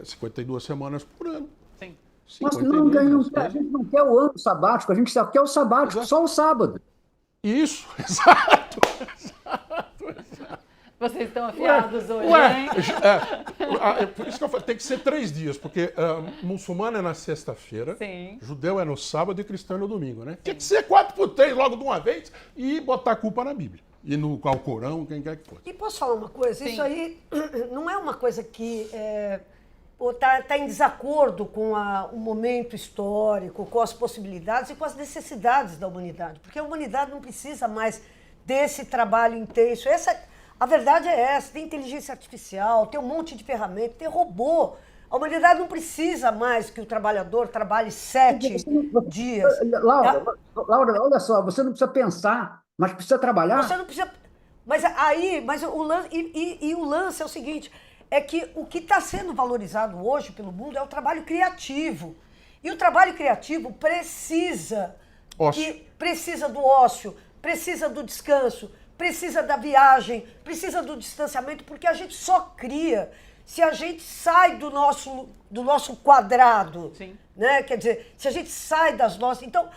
52 semanas por ano. Sim. Mas a gente não quer o ano sabático, a gente só quer o sabático, exato. Só o sábado. Isso, exato. Vocês estão afiados hoje, hein? Por isso que eu falo, tem que ser 3 dias, porque muçulmano é na sexta-feira, judeu é no sábado e cristão é no domingo, né? Sim. Tinha que ser 4x3 logo de uma vez e botar a culpa na Bíblia. E no Alcorão, quem quer que fosse. E posso falar uma coisa? Sim. Isso aí não é uma coisa que está em desacordo com o momento histórico, com as possibilidades e com as necessidades da humanidade. Porque a humanidade não precisa mais desse trabalho intenso. A verdade é essa, tem inteligência artificial, tem um monte de ferramenta, tem robô. A humanidade não precisa mais que o trabalhador trabalhe 7 dias. Laura, olha só, você não precisa pensar, mas precisa trabalhar. Você não precisa... Mas o lance é o seguinte, é que o que está sendo valorizado hoje pelo mundo é o trabalho criativo. E o trabalho criativo precisa do ócio, precisa do descanso, precisa da viagem, precisa do distanciamento, porque a gente só cria se a gente sai do nosso quadrado. Sim. Né? Quer dizer, se a gente sai das nossas... Então,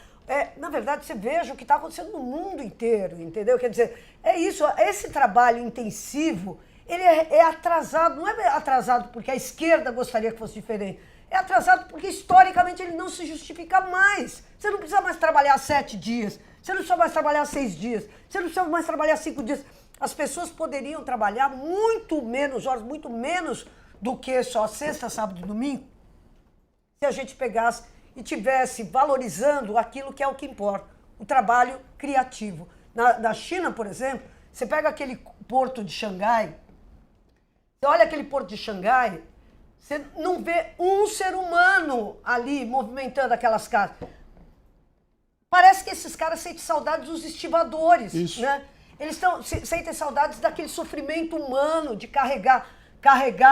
na verdade, você veja o que está acontecendo no mundo inteiro, entendeu? Quer dizer, é isso, esse trabalho intensivo, ele é atrasado, não é atrasado porque a esquerda gostaria que fosse diferente, é atrasado porque, historicamente, ele não se justifica mais. Você não precisa mais trabalhar 7 dias, você não precisa mais trabalhar 6 dias, você não precisa mais trabalhar 5 dias. As pessoas poderiam trabalhar muito menos horas, muito menos do que só sexta, sábado e domingo, se a gente pegasse e tivesse valorizando aquilo que é o que importa, o trabalho criativo. Na China, por exemplo, você pega aquele porto de Xangai, você olha aquele porto de Xangai, você não vê um ser humano ali movimentando aquelas casas. Parece que esses caras sentem saudades dos estivadores, Isso. né? Eles sentem saudades daquele sofrimento humano de carregar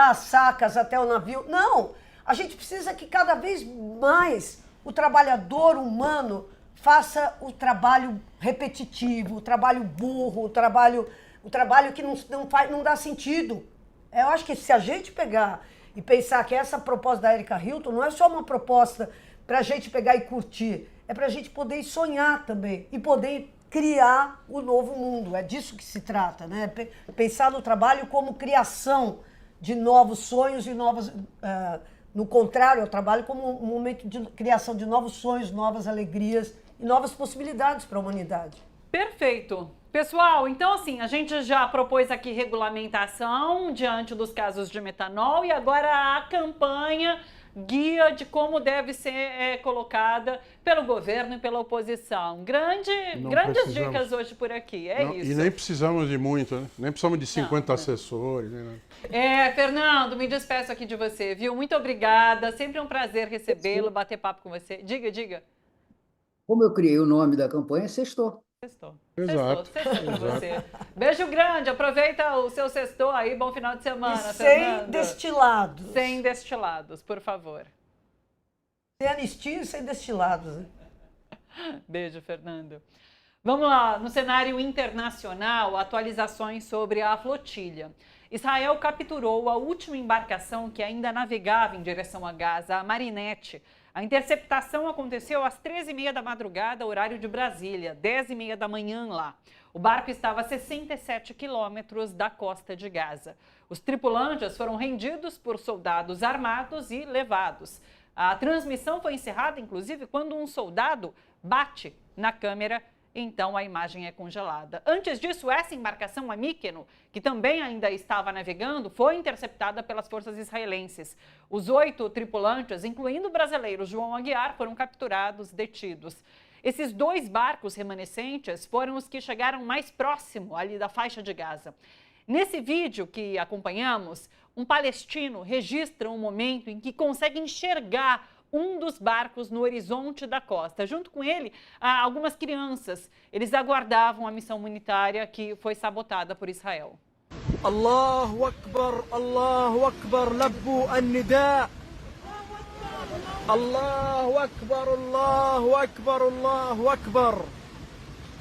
as sacas até o navio. Não! A gente precisa que cada vez mais o trabalhador humano faça o trabalho repetitivo, o trabalho burro, o trabalho que não dá sentido. Eu acho que se a gente pegar e pensar que essa proposta da Erika Hilton não é só uma proposta para a gente pegar e curtir, é para a gente poder sonhar também e poder criar o novo mundo. É disso que se trata, né? Pensar no trabalho como criação de novos sonhos e novas... no contrário, eu trabalho como um momento de criação de novos sonhos, novas alegrias e novas possibilidades para a humanidade. Perfeito. Pessoal, então assim, a gente já propôs aqui regulamentação diante dos casos de metanol e agora a campanha guia de como deve ser colocada pelo governo e pela oposição. Grandes dicas hoje por aqui, isso. E nem precisamos de muito, né? Nem precisamos de 50 assessores. Né? Fernando, me despeço aqui de você, viu? Muito obrigada, sempre um prazer recebê-lo, bater papo com você. Diga. Como eu criei o nome da campanha, Sextou. Sextou. Exato. Sextou com você. Beijo grande, aproveita o seu sextou aí, bom final de semana, e Fernando. sem destilados. Sem destilados, por favor. Sem anistia e sem destilados. Né? Beijo, Fernando. Vamos lá, no cenário internacional, atualizações sobre a flotilha. Israel capturou a última embarcação que ainda navegava em direção a Gaza, a Marinette. A interceptação aconteceu às 13h30 da madrugada, horário de Brasília, 10h30 da manhã lá. O barco estava a 67 quilômetros da costa de Gaza. Os tripulantes foram rendidos por soldados armados e levados. A transmissão foi encerrada, inclusive, quando um soldado bate na câmera. Então a imagem é congelada. Antes disso, essa embarcação, a Míkeno, que também ainda estava navegando, foi interceptada pelas forças israelenses. Os 8 tripulantes, incluindo o brasileiro João Aguiar, foram capturados, detidos. Esses 2 barcos remanescentes foram os que chegaram mais próximo ali da faixa de Gaza. Nesse vídeo que acompanhamos, um palestino registra um momento em que consegue enxergar um dos barcos no horizonte da costa. Junto com ele, algumas crianças. Eles aguardavam a missão humanitária que foi sabotada por Israel. Allahu Akbar, labbu an-nida. Allahu Akbar, Allahu Akbar, Allahu Akbar.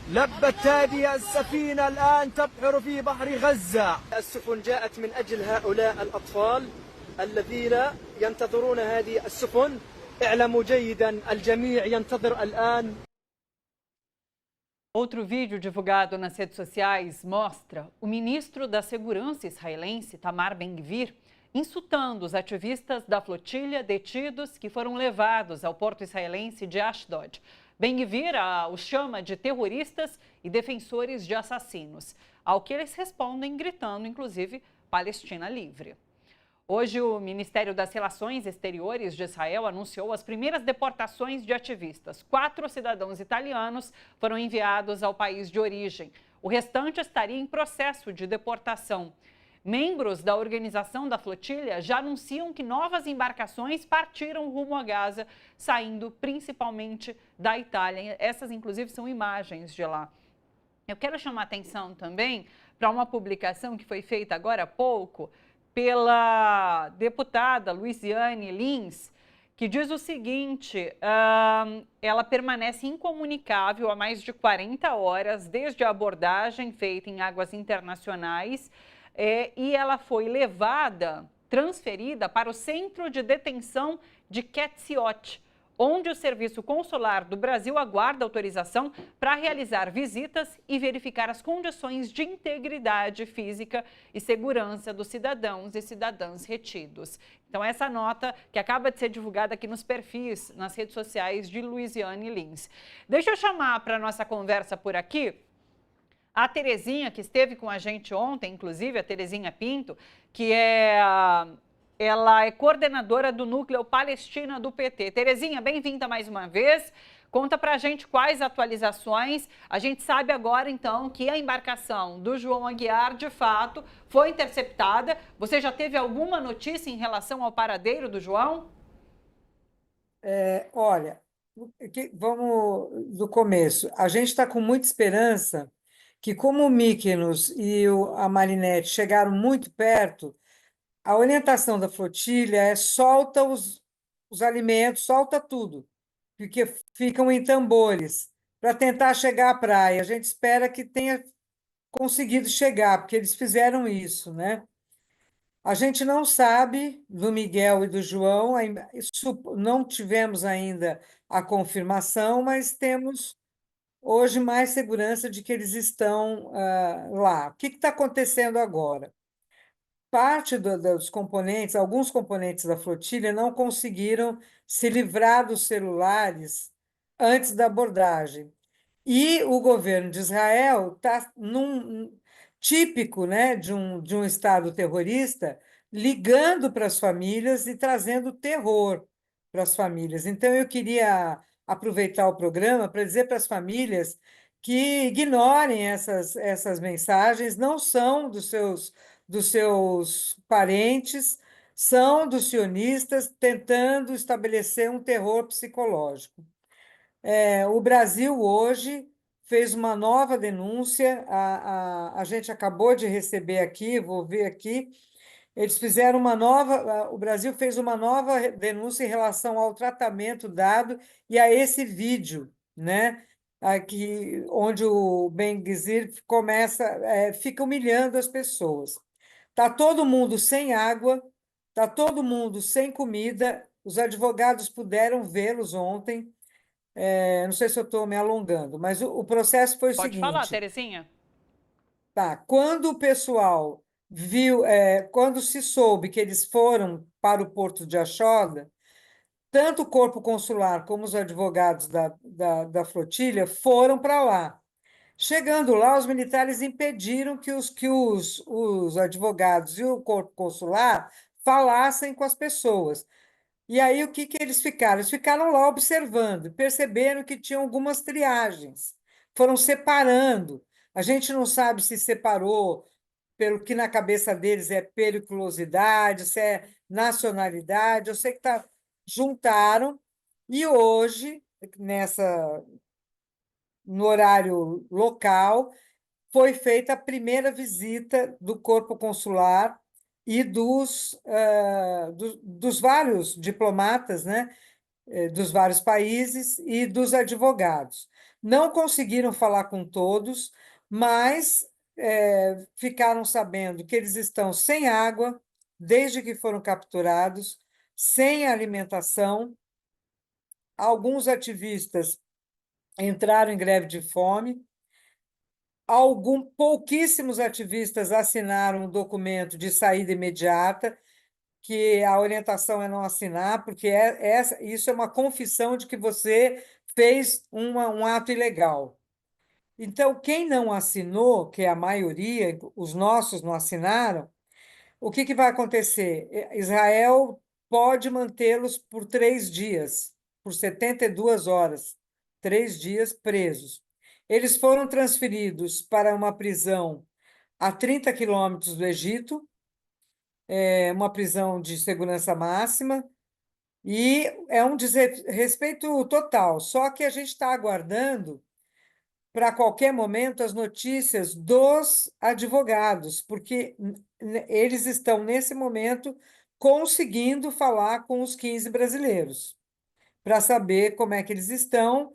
لبت هذه السفينة الآن تبحر في بحر غزة. السفن جاءت من أجل هؤلاء الأطفال الذين ينتظرون هذه السفن. اعلموا جيدا الجميع ينتظر الآن. Outro vídeo divulgado nas redes sociais mostra o ministro da Segurança israelense, Tamar Ben-Gvir, insultando os ativistas da flotilha detidos que foram levados ao porto israelense de Ashdod. Ben-Gvir os chama de terroristas e defensores de assassinos, ao que eles respondem gritando, inclusive, Palestina livre. Hoje, o Ministério das Relações Exteriores de Israel anunciou as primeiras deportações de ativistas. 4 cidadãos italianos foram enviados ao país de origem. O restante estaria em processo de deportação. Membros da organização da flotilha já anunciam que novas embarcações partiram rumo a Gaza, saindo principalmente da Itália. Essas, inclusive, são imagens de lá. Eu quero chamar a atenção também para uma publicação que foi feita agora há pouco pela deputada Luiziane Lins, que diz o seguinte: ela permanece incomunicável há mais de 40 horas desde a abordagem feita em águas internacionais e ela foi transferida para o centro de detenção de Quetziot, onde o Serviço Consular do Brasil aguarda autorização para realizar visitas e verificar as condições de integridade física e segurança dos cidadãos e cidadãs retidos. Então, essa nota que acaba de ser divulgada aqui nos perfis, nas redes sociais de Luiziane Lins. Deixa eu chamar para a nossa conversa por aqui a Terezinha, que esteve com a gente ontem, inclusive, a Terezinha Pinto, que ela é coordenadora do Núcleo Palestina do PT. Terezinha, bem-vinda mais uma vez. Conta pra gente quais atualizações. A gente sabe agora, então, que a embarcação do João Aguiar, de fato, foi interceptada. Você já teve alguma notícia em relação ao paradeiro do João? Olha, vamos do começo. A gente está com muita esperança que, como o Mykonos e a Marinette chegaram muito perto, a orientação da flotilha é solta os alimentos, solta tudo, porque ficam em tambores, para tentar chegar à praia. A gente espera que tenha conseguido chegar, porque eles fizeram isso, né? A gente não sabe do Miguel e do João, não tivemos ainda a confirmação, mas temos hoje mais segurança de que eles estão lá. O que está acontecendo agora? Parte dos componentes, alguns componentes da flotilha não conseguiram se livrar dos celulares antes da abordagem. E o governo de Israel está típico, né, de um Estado terrorista, ligando para as famílias e trazendo terror para as famílias. Então, eu queria aproveitar o programa para dizer para as famílias que ignorem essas mensagens, não são dos seus parentes, são dos sionistas tentando estabelecer um terror psicológico. O Brasil hoje fez uma nova denúncia, a gente acabou de receber aqui, vou ver aqui, eles fizeram o Brasil fez uma nova denúncia em relação ao tratamento dado e a esse vídeo, né? Aqui, onde o Ben-Gvir fica humilhando as pessoas. Está todo mundo sem água, está todo mundo sem comida, os advogados puderam vê-los ontem. Não sei se eu estou me alongando, mas o processo foi o Pode seguinte. falar, Terezinha. Tá, quando o pessoal viu, quando se soube que eles foram para o Porto de Achoda, tanto o corpo consular como os advogados da flotilha foram para lá. Chegando lá, os militares impediram que os advogados e o corpo consular falassem com as pessoas. E aí, o que eles ficaram? Eles ficaram lá observando, perceberam que tinham algumas triagens, foram separando. A gente não sabe se separou pelo que na cabeça deles é periculosidade, se é nacionalidade, eu sei que juntaram, e hoje, no horário local, foi feita a primeira visita do corpo consular e dos vários diplomatas, né, dos vários países e dos advogados. Não conseguiram falar com todos, mas ficaram sabendo que eles estão sem água desde que foram capturados, sem alimentação. Alguns ativistas entraram em greve de fome. Pouquíssimos ativistas assinaram um documento de saída imediata, que a orientação é não assinar, porque isso é uma confissão de que você fez um ato ilegal. Então, quem não assinou, que é a maioria, os nossos não assinaram, o que vai acontecer? Israel pode mantê-los por 3 dias, por 72 horas, 3 dias presos. Eles foram transferidos para uma prisão a 30 quilômetros do Egito, uma prisão de segurança máxima, e é um desrespeito total. Só que a gente está aguardando para qualquer momento as notícias dos advogados, porque eles estão, nesse momento, conseguindo falar com os 15 brasileiros, para saber como é que eles estão.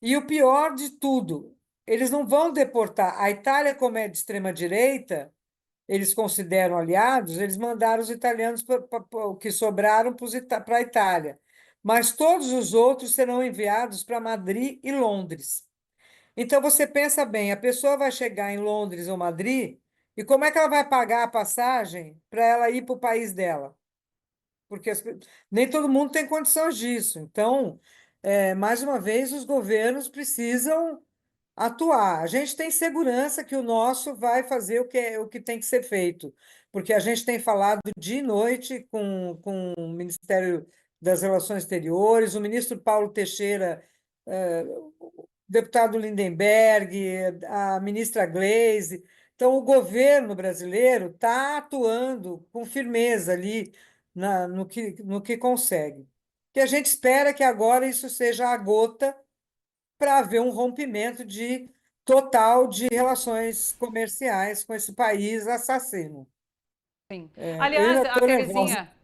E o pior de tudo, eles não vão deportar. A Itália, como é de extrema-direita, eles consideram aliados, eles mandaram os italianos o que sobraram para a Itália. Mas todos os outros serão enviados para Madrid e Londres. Então, você pensa bem, a pessoa vai chegar em Londres ou Madrid, e como é que ela vai pagar a passagem para ela ir para o país dela? Porque nem todo mundo tem condições disso. Então, mais uma vez, os governos precisam atuar. A gente tem segurança que o nosso vai fazer o que tem que ser feito, porque a gente tem falado dia e noite com o Ministério das Relações Exteriores, o ministro Paulo Teixeira, o deputado Lindenberg, a ministra Gleisi. Então, o governo brasileiro está atuando com firmeza ali no que consegue. E a gente espera que agora isso seja a gota para haver um rompimento total de relações comerciais com esse país assassino. Sim. Eu Aliás, ainda a estou nervosa. Terezinha.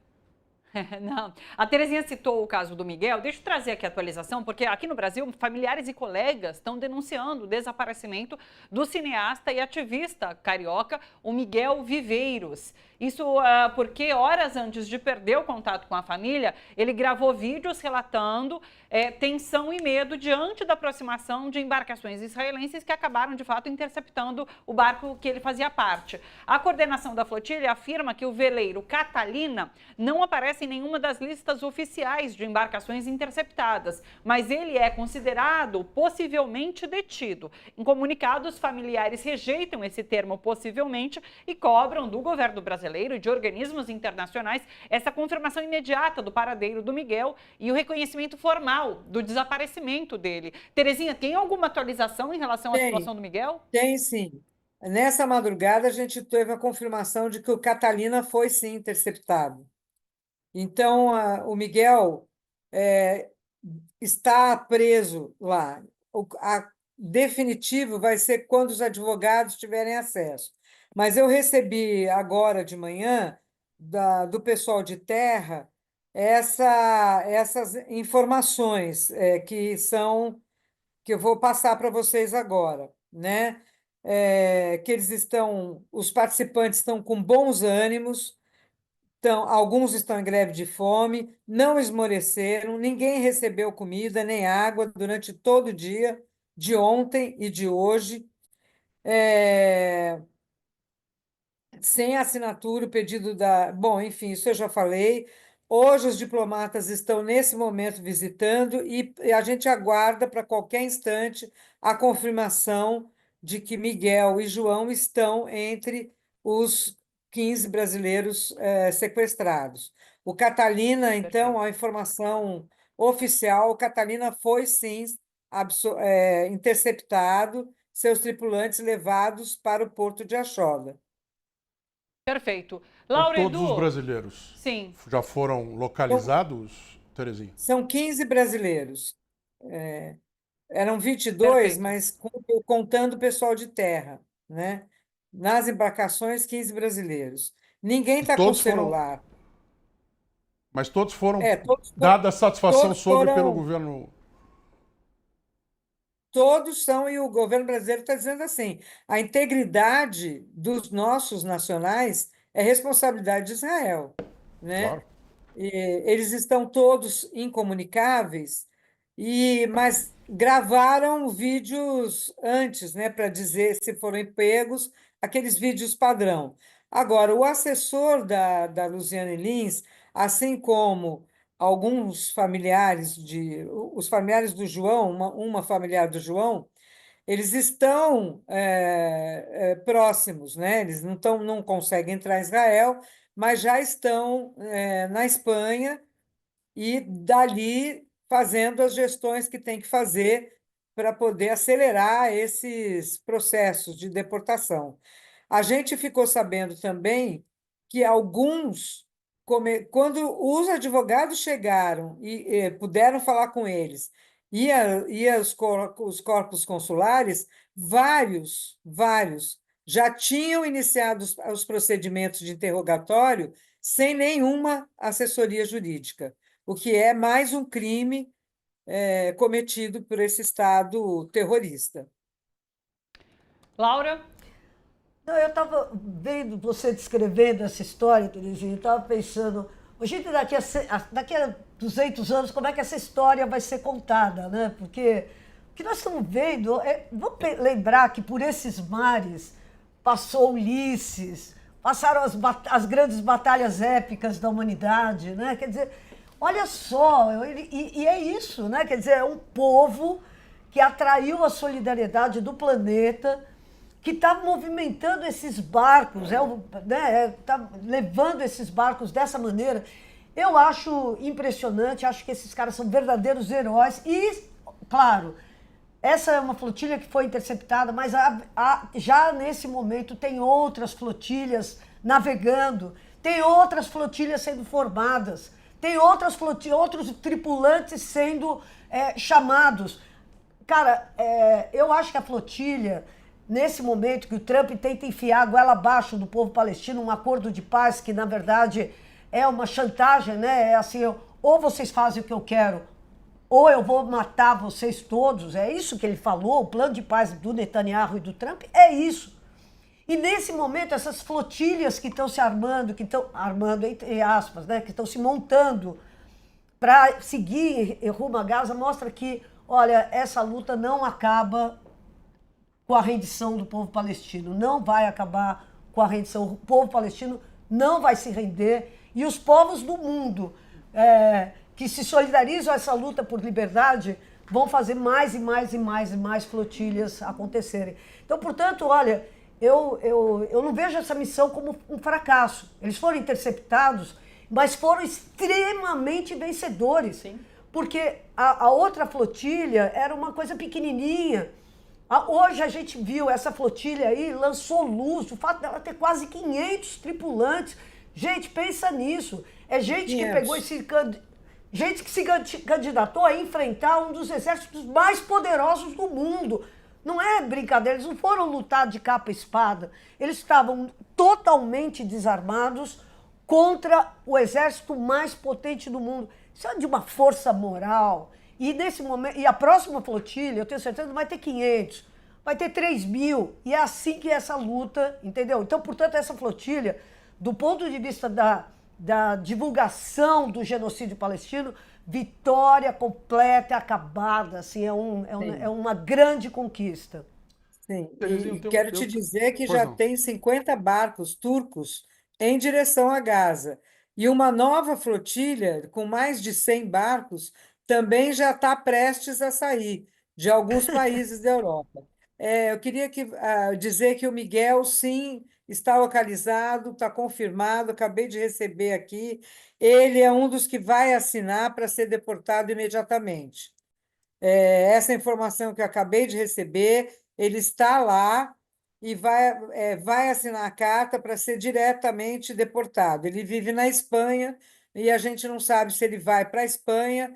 Não, a Terezinha citou o caso do Miguel. Deixa eu trazer aqui a atualização, porque aqui no Brasil, familiares e colegas estão denunciando o desaparecimento do cineasta e ativista carioca, o Miguel Viveiros. Isso porque horas antes de perder o contato com a família, ele gravou vídeos relatando tensão e medo diante da aproximação de embarcações israelenses que acabaram, de fato, interceptando o barco que ele fazia parte. A coordenação da flotilha afirma que o veleiro Catalina não aparece em nenhuma das listas oficiais de embarcações interceptadas, mas ele é considerado possivelmente detido. Em comunicados, familiares rejeitam esse termo possivelmente e cobram do governo brasileiro e de organismos internacionais essa confirmação imediata do paradeiro do Miguel e o reconhecimento formal do desaparecimento dele. Terezinha, tem alguma atualização em relação à situação do Miguel? Tem, sim. Nessa madrugada, a gente teve a confirmação de que o Catalina foi, sim, interceptado. Então, o Miguel está preso lá. Definitivo vai ser quando os advogados tiverem acesso. Mas eu recebi agora de manhã, do pessoal de terra, essas informações que eu vou passar para vocês agora, né? Que os participantes estão com bons ânimos. Então, alguns estão em greve de fome, não esmoreceram, ninguém recebeu comida nem água durante todo o dia, de ontem e de hoje. Sem assinatura, o pedido da. Bom, enfim, isso eu já falei. Hoje os diplomatas estão, nesse momento, visitando e a gente aguarda para qualquer instante a confirmação de que Miguel e João estão entre os 15 brasileiros sequestrados. O Catalina, então, a informação oficial, o Catalina foi, sim, interceptado, seus tripulantes levados para o porto de Achoda. Perfeito. Então, Laura todos Edu, os brasileiros sim, já foram localizados, Terezinha? são 15 brasileiros. Eram 22, perfeito. mas contando o pessoal de terra, né? Nas embarcações, 15 brasileiros. Ninguém está com todos foram- celular. Mas todos foram Todos dada a satisfação todos sobre foram- pelo governo. Todos são, e o governo brasileiro está dizendo assim: a integridade dos nossos nacionais é responsabilidade de Israel, né? Claro. Eles estão todos incomunicáveis, mas gravaram vídeos antes, né, para dizer se foram pegos, aqueles vídeos padrão. Agora, o assessor da Luciane Lins, assim como alguns familiares os familiares do João, uma familiar do João, eles estão próximos, né? Eles não conseguem entrar em Israel, mas já estão na Espanha e dali fazendo as gestões que tem que fazer para poder acelerar esses processos de deportação. A gente ficou sabendo também que quando os advogados chegaram e puderam falar com eles, os corpos consulares, vários já tinham iniciado os procedimentos de interrogatório sem nenhuma assessoria jurídica, o que é mais um crime cometido por esse Estado terrorista. Laura? Não, eu estava vendo você descrevendo essa história, Terezinha, estava pensando, gente, daqui a 200 anos, como é que essa história vai ser contada, né? Porque o que nós estamos vendo, vamos lembrar que por esses mares passou Ulisses, passaram as grandes batalhas épicas da humanidade, né? Quer dizer, olha só, e é isso, né? Quer dizer, é um povo que atraiu a solidariedade do planeta, que está movimentando esses barcos, está levando esses barcos dessa maneira. Eu acho impressionante, acho que esses caras são verdadeiros heróis. E, claro, essa é uma flotilha que foi interceptada, mas já nesse momento tem outras flotilhas navegando, tem outras flotilhas sendo formadas, tem outros tripulantes sendo chamados. Cara, eu acho que a flotilha, nesse momento que o Trump tenta enfiar a goela abaixo do povo palestino, um acordo de paz que, na verdade, é uma chantagem, né? É assim, ou vocês fazem o que eu quero, ou eu vou matar vocês todos. É isso que ele falou, o plano de paz do Netanyahu e do Trump é isso. E nesse momento, essas flotilhas que estão se armando, entre aspas, né? Que estão se montando para seguir rumo a Gaza, mostra que, olha, essa luta não acaba com a rendição do povo palestino, não vai acabar com a rendição. O povo palestino não vai se render e os povos do mundo que se solidarizam a essa luta por liberdade vão fazer mais e mais e mais e mais flotilhas acontecerem. Então, portanto, olha, eu não vejo essa missão como um fracasso. Eles foram interceptados, mas foram extremamente vencedores. Sim. Porque a outra flotilha era uma coisa pequenininha. Hoje a gente viu essa flotilha aí, lançou luz, o fato dela ter quase 500 tripulantes. Gente, pensa nisso. É gente que pegou gente que se candidatou a enfrentar um dos exércitos mais poderosos do mundo. Não é brincadeira, eles não foram lutar de capa e espada. Eles estavam totalmente desarmados contra o exército mais potente do mundo. Isso é de uma força moral. E nesse momento, e a próxima flotilha, eu tenho certeza, não vai ter 500, vai ter 3.000. E é assim que é essa luta, entendeu? Então, portanto, essa flotilha, do ponto de vista da divulgação do genocídio palestino, vitória completa, acabada, assim, é uma grande conquista. Sim, e quero te dizer que já tem 50 barcos turcos em direção a Gaza. E uma nova flotilha, com mais de 100 barcos, também já está prestes a sair de alguns países da Europa. Eu queria dizer que o Miguel, sim, está localizado, está confirmado, acabei de receber aqui. Ele é um dos que vai assinar para ser deportado imediatamente. Essa informação que eu acabei de receber, ele está lá e vai assinar a carta para ser diretamente deportado. Ele vive na Espanha e a gente não sabe se ele vai para a Espanha.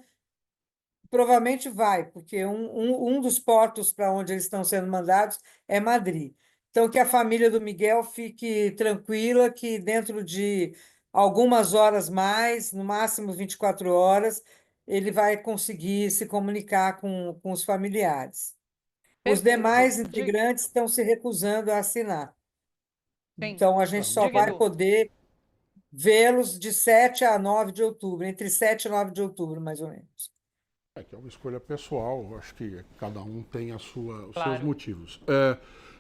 Provavelmente vai, porque um dos portos para onde eles estão sendo mandados é Madrid. Então, que a família do Miguel fique tranquila, que dentro de algumas horas mais, no máximo 24 horas, ele vai conseguir se comunicar com os familiares. Os demais integrantes estão se recusando a assinar. Então, a gente só vai poder vê-los de 7 a 9 de outubro, entre 7 e 9 de outubro, mais ou menos. Que é uma escolha pessoal, acho que cada um tem os seus motivos.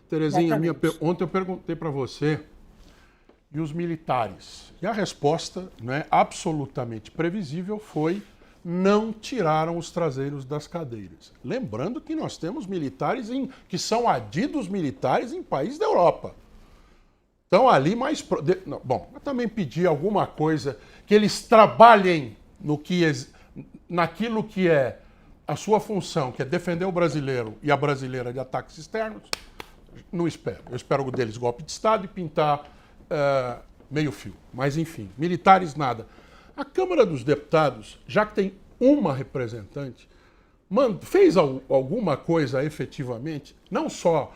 Terezinha, ontem eu perguntei para você, e os militares? E a resposta, né, absolutamente previsível, foi: não tiraram os traseiros das cadeiras. Lembrando que nós temos militares que são adidos militares em países da Europa. Então ali mais... Bom, eu também pedi alguma coisa, que eles trabalhem naquilo que é a sua função, que é defender o brasileiro e a brasileira de ataques externos. Não espero. Eu espero deles golpe de Estado e pintar meio fio. Mas, enfim, militares nada. A Câmara dos Deputados, já que tem uma representante, fez alguma coisa efetivamente? Não só,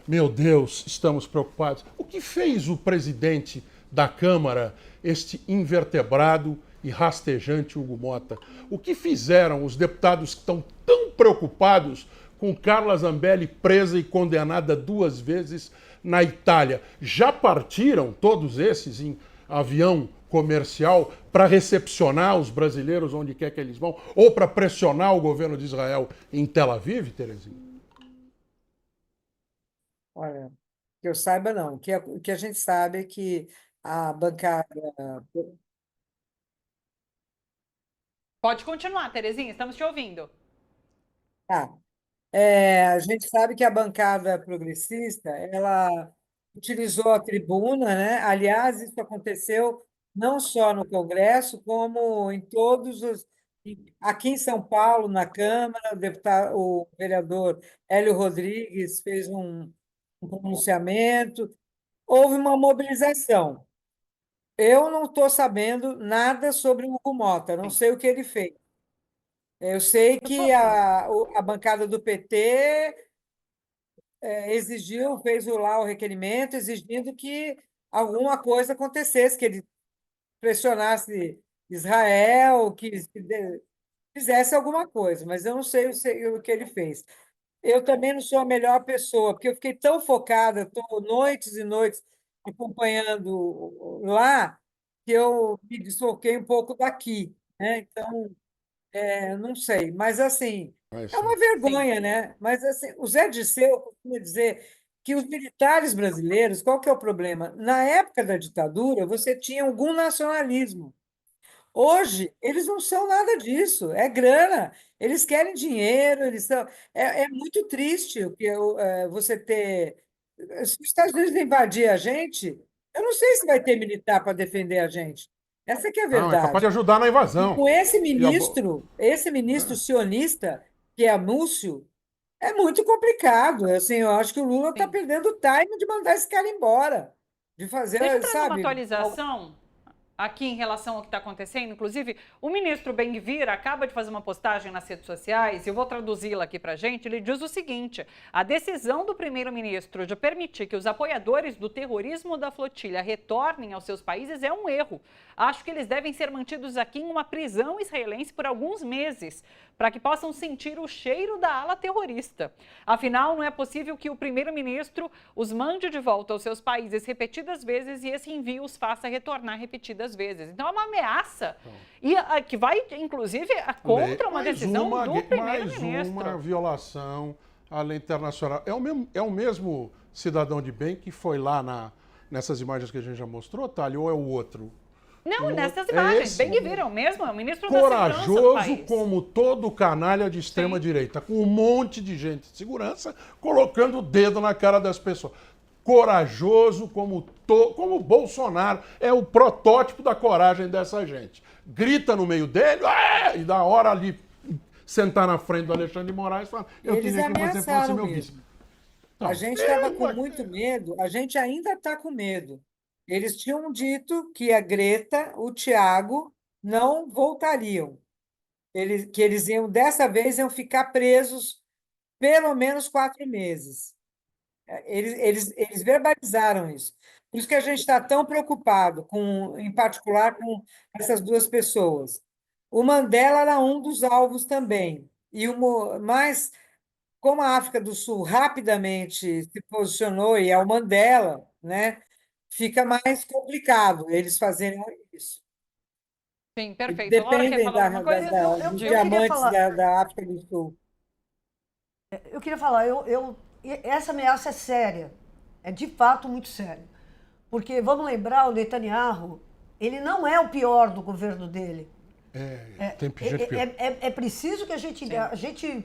meu Deus, estamos preocupados. O que fez o presidente da Câmara, este invertebrado e rastejante Hugo Mota? O que fizeram os deputados que estão tão preocupados com Carla Zambelli presa e condenada 2 vezes na Itália? Já partiram todos esses em avião comercial para recepcionar os brasileiros onde quer que eles vão? Ou para pressionar o governo de Israel em Tel Aviv, Terezinha? Olha, que eu saiba, não. O que a gente sabe é que a bancada. Pode continuar, Terezinha, estamos te ouvindo. Tá. A gente sabe que a bancada progressista, ela utilizou a tribuna, né? Aliás, isso aconteceu não só no Congresso, como em todos os... Aqui em São Paulo, na Câmara, o vereador Hélio Rodrigues fez um pronunciamento, houve uma mobilização. Eu não estou sabendo nada sobre o Hugo Mota, não sei o que ele fez. Eu sei que a bancada do PT fez lá o requerimento, exigindo que alguma coisa acontecesse, que ele pressionasse Israel, que fizesse alguma coisa, mas eu não sei o que ele fez. Eu também não sou a melhor pessoa, porque eu fiquei tão focada, estou noites e noites acompanhando lá, que eu me desfoquei um pouco daqui, né? Então, não sei, mas assim, é uma vergonha, né? Mas assim, o Zé Dirceu costuma dizer que os militares brasileiros, qual que é o problema? Na época da ditadura, você tinha algum nacionalismo. Hoje, eles não são nada disso, é grana. Eles querem dinheiro, eles são. É muito triste você ter. Se os Estados Unidos invadir a gente, eu não sei se vai ter militar para defender a gente. Essa que é a Não, é capaz verdade. de ajudar na E invasão. com esse ministro sionista, que é Múcio, é muito complicado. Assim, eu acho que o Lula está Sim. perdendo o time de mandar esse cara embora, de fazer, Deixa eu trazer uma sabe? atualização aqui em relação ao que está acontecendo. Inclusive, o ministro Ben-Gvir acaba de fazer uma postagem nas redes sociais, e eu vou traduzi-la aqui para a gente. Ele diz o seguinte: a decisão do primeiro-ministro de permitir que os apoiadores do terrorismo da flotilha retornem aos seus países é um erro. Acho que eles devem ser mantidos aqui em uma prisão israelense por alguns meses, para que possam sentir o cheiro da ala terrorista. Afinal, não é possível que o primeiro-ministro os mande de volta aos seus países repetidas vezes e esse envio os faça retornar repetidas vezes. Então, é uma ameaça e que vai, inclusive, contra uma decisão do primeiro-ministro. Mais uma violação à lei internacional. É o mesmo cidadão de bem que foi lá nessas imagens que a gente já mostrou, Thalio, ou é o outro? Não, nessas imagens. Ben-Gvir é o mesmo, é o ministro da Segurança do corajoso país. como todo canalha de extrema-direita, com um monte de gente de segurança colocando o dedo na cara das pessoas. Corajoso como o Bolsonaro, é o protótipo da coragem dessa gente. Grita no meio dele, e da hora ali sentar na frente do Alexandre de Moraes e fala: eu Eles queria que você fosse ameaçaram meu mesmo. vice. Então, A gente estava com muito medo, a gente ainda está com medo. Eles tinham dito que a Greta, o Tiago, não voltariam. Que eles dessa vez, iam ficar presos pelo menos 4 meses. Eles verbalizaram isso. Por isso que a gente está tão preocupado, em particular, com essas 2 pessoas. O Mandela era um dos alvos também. Mas, como a África do Sul rapidamente se posicionou, e é o Mandela, né? Fica mais complicado eles fazerem isso. Sim, perfeito. A Laura quer Dependem falar alguma coisa? dos eu diamantes queria falar. da África do Sul. Eu queria falar, essa ameaça é séria, é de fato muito séria. Porque, vamos lembrar, o Netanyahu, ele não é o pior do governo dele. Tem gente pior. É preciso que a gente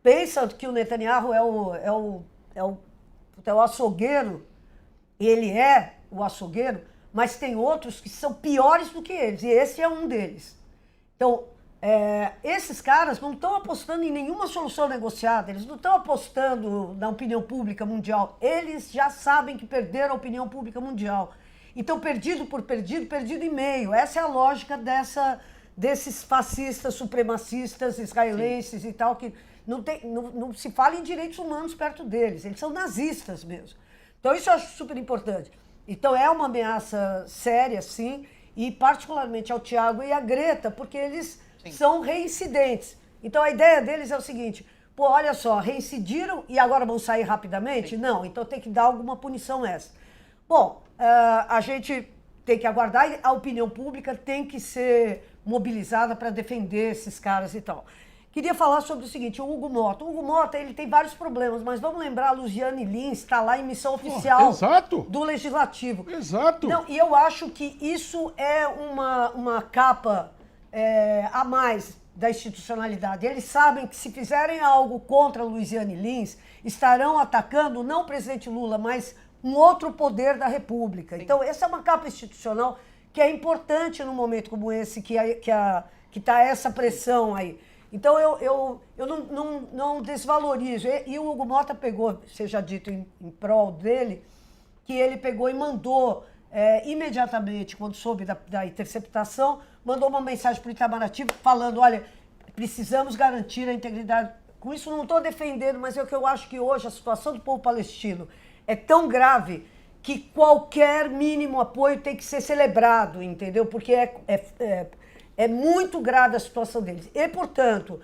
pensa que o Netanyahu é o açougueiro, e ele é o açougueiro, mas tem outros que são piores do que eles, e esse é um deles. Então, esses caras não estão apostando em nenhuma solução negociada, eles não estão apostando na opinião pública mundial, eles já sabem que perderam a opinião pública mundial. Então, perdido por perdido, perdido e meio. Essa é a lógica desses fascistas, supremacistas israelenses e tal, que não se fala em direitos humanos perto deles, eles são nazistas mesmo. Então isso eu acho super importante. Então é uma ameaça séria, sim, e particularmente ao Tiago e à Greta, porque eles são reincidentes. Então a ideia deles é o seguinte, pô, olha só, reincidiram e agora vão sair rapidamente? Não, então tem que dar alguma punição extra. Bom, a gente tem que aguardar e a opinião pública tem que ser mobilizada para defender esses caras e tal. Queria falar sobre o seguinte, o Hugo Mota. O Hugo Mota, ele tem vários problemas, mas vamos lembrar, a Luciane Lins está lá em missão oficial do Legislativo. Exato. Não, e eu acho que isso é uma capa a mais da institucionalidade. Eles sabem que se fizerem algo contra a Luciane Lins, estarão atacando não o presidente Lula, mas um outro poder da República. Sim. Então, essa é uma capa institucional que é importante num momento como esse, que está essa pressão aí. Então, eu não desvalorizo. E o Hugo Mota pegou, seja dito em prol dele, que ele pegou e mandou imediatamente, quando soube da interceptação, mandou uma mensagem para o Itamaraty falando, olha, precisamos garantir a integridade. Com isso, não estou defendendo, mas é o que eu acho que hoje a situação do povo palestino é tão grave que qualquer mínimo apoio tem que ser celebrado, entendeu? Porque é muito grave a situação deles. E, portanto,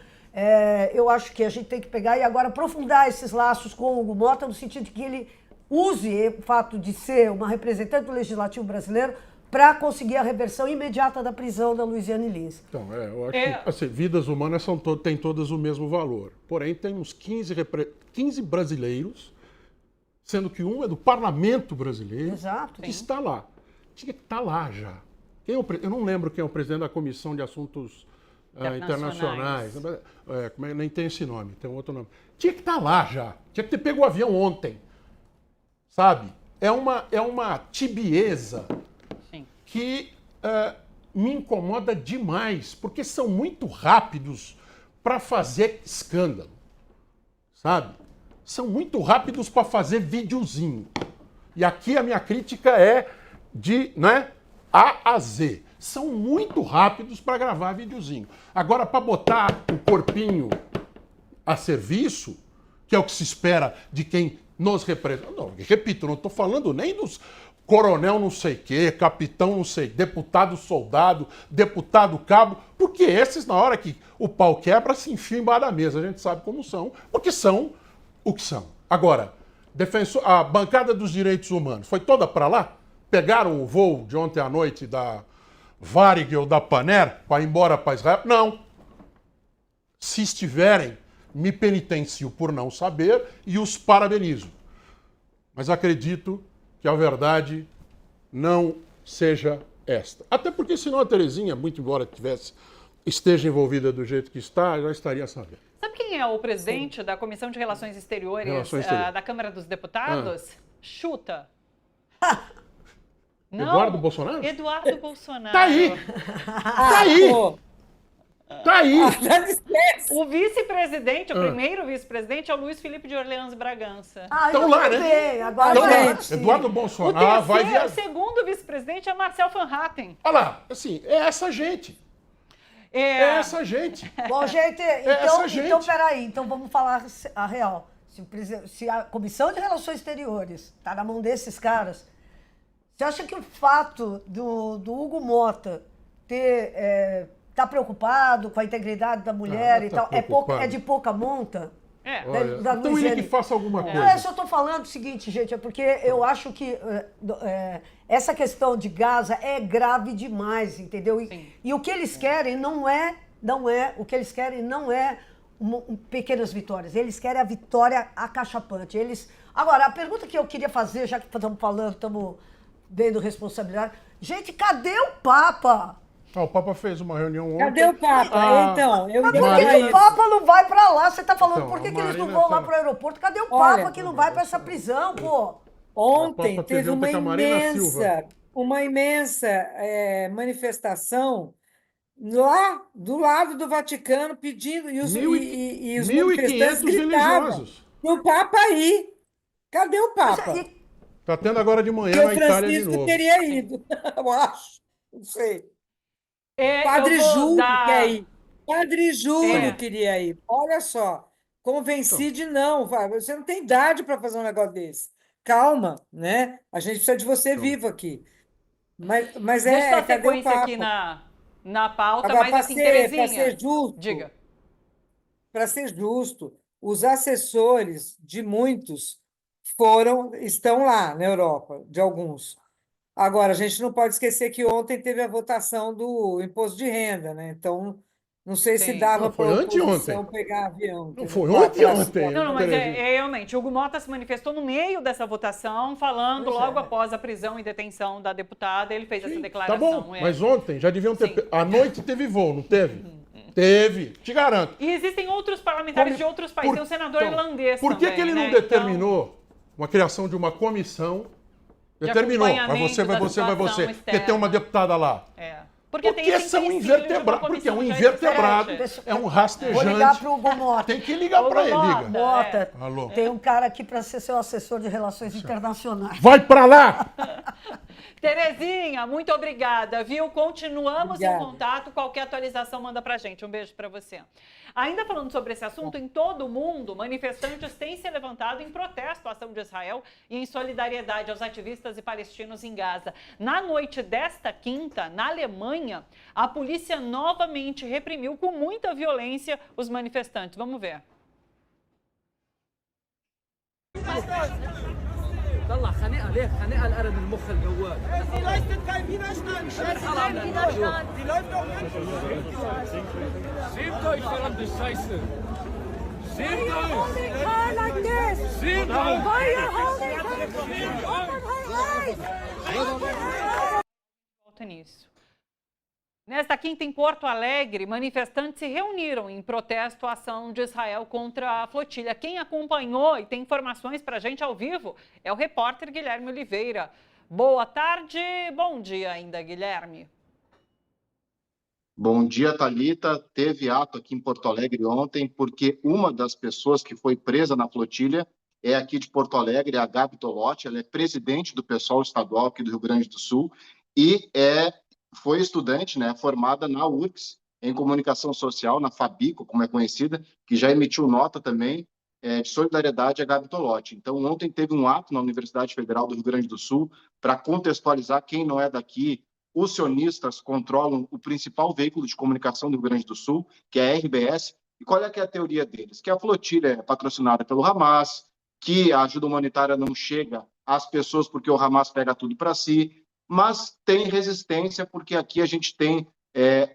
eu acho que a gente tem que pegar e agora aprofundar esses laços com o Hugo Mota, no sentido de que ele use o fato de ser uma representante do Legislativo brasileiro para conseguir a reversão imediata da prisão da Luciane Lins. Então, eu acho que assim, vidas humanas têm todas o mesmo valor. Porém, tem uns 15 brasileiros, sendo que um é do Parlamento brasileiro, que está lá. Tinha que estar lá já. Eu não lembro quem é o presidente da Comissão de Assuntos Internacionais. Nem tem esse nome, tem um outro nome. Tinha que estar lá já. Tinha que ter pego o avião ontem. Sabe? É uma tibieza que me incomoda demais, porque são muito rápidos para fazer escândalo. Sabe? São muito rápidos para fazer videozinho. E aqui a minha crítica é de A a Z. São muito rápidos para gravar videozinho. Agora, para botar o corpinho a serviço, que é o que se espera de quem nos representa. Não, repito, não estou falando nem dos coronel não sei o quê, capitão não sei, deputado soldado, deputado cabo, porque esses, na hora que o pau quebra, se enfiam embaixo da mesa. A gente sabe como são, porque são o que são. Agora, a bancada dos direitos humanos foi toda para lá? Pegaram o voo de ontem à noite da Varig ou da Paner para ir embora para Israel? Não. Se estiverem, me penitencio por não saber e os parabenizo. Mas acredito que a verdade não seja esta. Até porque senão a Terezinha, muito embora esteja envolvida do jeito que está, já estaria sabendo. Sabe quem é o presidente da Comissão de Relações Exteriores da Câmara dos Deputados? Chuta. Não. Eduardo Bolsonaro? Eduardo Bolsonaro. Tá aí! Tá aí! Tá aí! O vice-presidente, o primeiro vice-presidente é o Luiz Felipe de Orleans Bragança. Então lá, né? Agora Eduardo Bolsonaro vai viajar. O segundo vice-presidente é Marcel Van Hatten. Olha lá, assim, é essa gente. É essa gente. Bom, gente, então peraí, então vamos falar a real. Se a Comissão de Relações Exteriores está na mão desses caras, você acha que o fato do Hugo Mota tá preocupado com a integridade da mulher e tal, é de pouca monta? Então ele que faça alguma coisa. Não, eu só estou falando o seguinte, gente, é porque eu acho que essa questão de Gaza é grave demais, entendeu? E o que eles querem o que eles querem não é pequenas vitórias, eles querem a vitória acachapante. Agora, a pergunta que eu queria fazer, já que estamos falando, estamos vendo responsabilidade, gente, cadê o Papa? O Papa fez uma reunião ontem. Cadê o Papa? Então, mas por que o Papa não vai para lá? Você está falando, então, por que eles não vão lá para o aeroporto? Cadê o Papa que não vai para essa prisão, pô? Ontem teve uma imensa manifestação lá do lado do Vaticano pedindo, e os manifestantes gritavam o Papa aí. Cadê o Papa? Está tendo agora de manhã na Itália de novo. O Francisco teria ido, eu acho. Não sei. Padre Júlio quer ir. Padre É. Júlio queria ir. Olha só, convencido não. Você não tem idade para fazer um negócio desse. Calma, né? A gente precisa de você vivo aqui. Mas Deixa eu dar cadê o sequência aqui papo? na pauta, Agora, mas para assim, ser Terezinha, justo, diga. para ser justo, os assessores de muitos estão lá na Europa, de alguns. Agora, a gente não pode esquecer que ontem teve a votação do imposto de renda, né? Então, não sei se Sim. dava Não, foi para a anteontem. oposição pegar avião. Não entendeu? foi Pra- ontem. Não, mas Terezinha. realmente, Hugo Mota se manifestou no meio dessa votação, falando Pois logo é. após a prisão e detenção da deputada, ele fez essa Sim, declaração. tá bom, é. mas ontem já deviam ter. Sim. À noite teve voo, não teve? Teve, te garanto. E existem outros parlamentares de outros países, tem um senador irlandês Por que também, que ele não né? determinou uma criação de uma comissão? De Determinou, vai acompanhamento você, vai da você, vai situação você. Porque tem externa. uma deputada lá. É. Porque tem esse são empecilho de uma invertebrados. Porque é um comissão já invertebrado, existente. é um Vou rastejante. ligar para o Hugo Mota. Tem que ligar Hugo para ele, Mota. liga. Mota, Alô. tem um cara aqui para ser seu assessor de relações internacionais. Vai para lá! Terezinha, muito obrigada, viu? Continuamos em Obrigada. contato. Qualquer atualização, manda pra gente. Um beijo pra você. Ainda falando sobre esse assunto, em todo o mundo, manifestantes têm se levantado em protesto à ação de Israel e em solidariedade aos ativistas e palestinos em Gaza. Na noite desta quinta, na Alemanha, a polícia novamente reprimiu com muita violência os manifestantes. Vamos ver. طلع خنقه ليه خنقه القرن المخ الجوال Seht euch verdammte Scheiße! Seht Volta nisso. Nesta quinta, em Porto Alegre, manifestantes se reuniram em protesto à ação de Israel contra a flotilha. Quem acompanhou e tem informações para a gente ao vivo é o repórter Guilherme Oliveira. Boa tarde, bom dia ainda, Guilherme. Bom dia, Thalita. Teve ato aqui em Porto Alegre ontem, porque uma das pessoas que foi presa na flotilha é aqui de Porto Alegre, a Gabi Tolotti. Ela é presidente do PSOL estadual aqui do Rio Grande do Sul e foi estudante, né, formada na URGS, em comunicação social, na Fabico, como é conhecida, que já emitiu nota também de solidariedade a Gabi Tolotti. Então, ontem teve um ato na Universidade Federal do Rio Grande do Sul para contextualizar quem não é daqui. Os sionistas controlam o principal veículo de comunicação do Rio Grande do Sul, que é a RBS. E qual é que é a teoria deles? Que a flotilha é patrocinada pelo Hamas, que a ajuda humanitária não chega às pessoas porque o Hamas pega tudo para si, mas tem resistência porque aqui a gente tem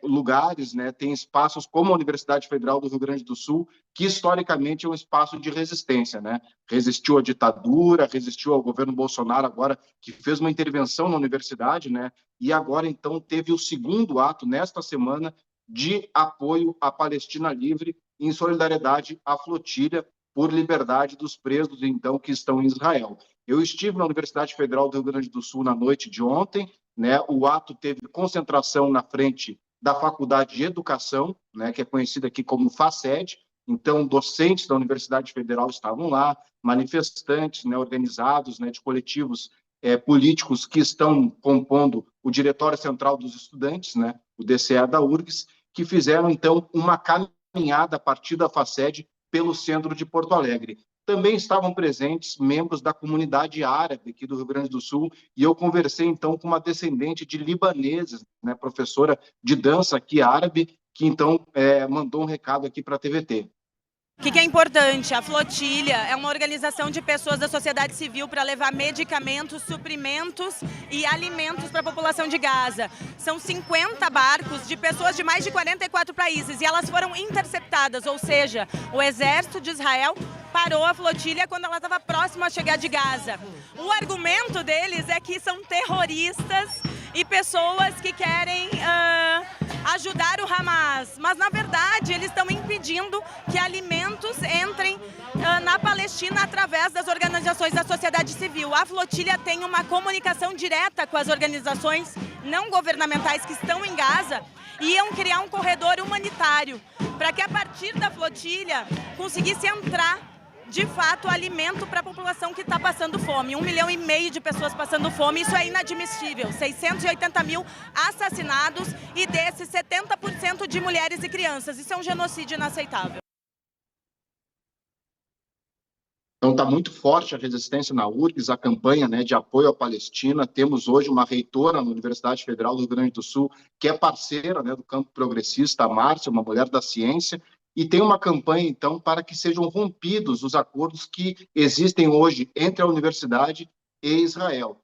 lugares, né, tem espaços como a Universidade Federal do Rio Grande do Sul, que historicamente é um espaço de resistência, né? Resistiu à ditadura, resistiu ao governo Bolsonaro agora, que fez uma intervenção na universidade, né? E agora, então, teve o segundo ato, nesta semana, de apoio à Palestina Livre, em solidariedade à flotilha por liberdade dos presos, então, que estão em Israel. Eu estive na Universidade Federal do Rio Grande do Sul na noite de ontem, né? O ato teve concentração na frente da Faculdade de Educação, né, que é conhecida aqui como FACED. Então, docentes da Universidade Federal estavam lá, manifestantes, né, organizados, né, de coletivos políticos que estão compondo o Diretório Central dos Estudantes, né, o DCE da URGS, que fizeram, então, uma caminhada a partir da FACED pelo centro de Porto Alegre. Também estavam presentes membros da comunidade árabe aqui do Rio Grande do Sul, e eu conversei, então, com uma descendente de libaneses, né, professora de dança aqui árabe, que, então, mandou um recado aqui para a TVT. O que é importante? A Flotilha é uma organização de pessoas da sociedade civil para levar medicamentos, suprimentos e alimentos para a população de Gaza. São 50 barcos de pessoas de mais de 44 países e elas foram interceptadas, ou seja, o exército de Israel parou a flotilha quando ela estava próxima a chegar de Gaza. O argumento deles é que são terroristas e pessoas que querem ajudar o Hamas, mas na verdade eles estão impedindo que alimentos entrem na Palestina através das organizações da sociedade civil. A flotilha tem uma comunicação direta com as organizações não governamentais que estão em Gaza e iam criar um corredor humanitário para que a partir da flotilha conseguisse entrar de fato, alimento para a população que está passando fome. 1,5 milhão de pessoas passando fome, isso é inadmissível. 680 mil assassinados e desses 70% de mulheres e crianças. Isso é um genocídio inaceitável. Então está muito forte a resistência na URGS, a campanha, né, de apoio à Palestina. Temos hoje uma reitora na Universidade Federal do Rio Grande do Sul, que é parceira, né, do campo progressista, a Márcia, uma mulher da ciência, e tem uma campanha, então, para que sejam rompidos os acordos que existem hoje entre a universidade e Israel.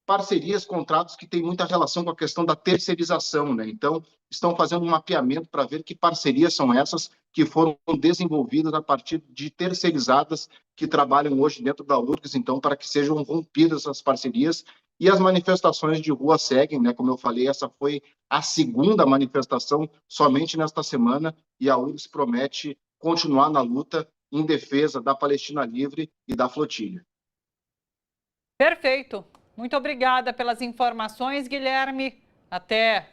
Parcerias, contratos que têm muita relação com a questão da terceirização, né? Então, estão fazendo um mapeamento para ver que parcerias são essas que foram desenvolvidas a partir de terceirizadas que trabalham hoje dentro da URGS, então, para que sejam rompidas essas parcerias. E as manifestações de rua seguem, né? Como eu falei, essa foi a segunda manifestação somente nesta semana, e a URGS promete continuar na luta em defesa da Palestina livre e da flotilha. Perfeito. Muito obrigada pelas informações, Guilherme. Até.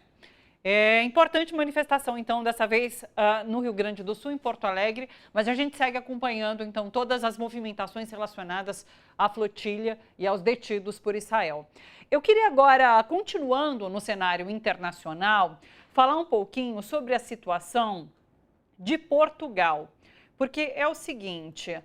Importante manifestação, então, dessa vez no Rio Grande do Sul, em Porto Alegre, mas a gente segue acompanhando, então, todas as movimentações relacionadas à flotilha e aos detidos por Israel. Eu queria agora, continuando no cenário internacional, falar um pouquinho sobre a situação de Portugal, porque é o seguinte...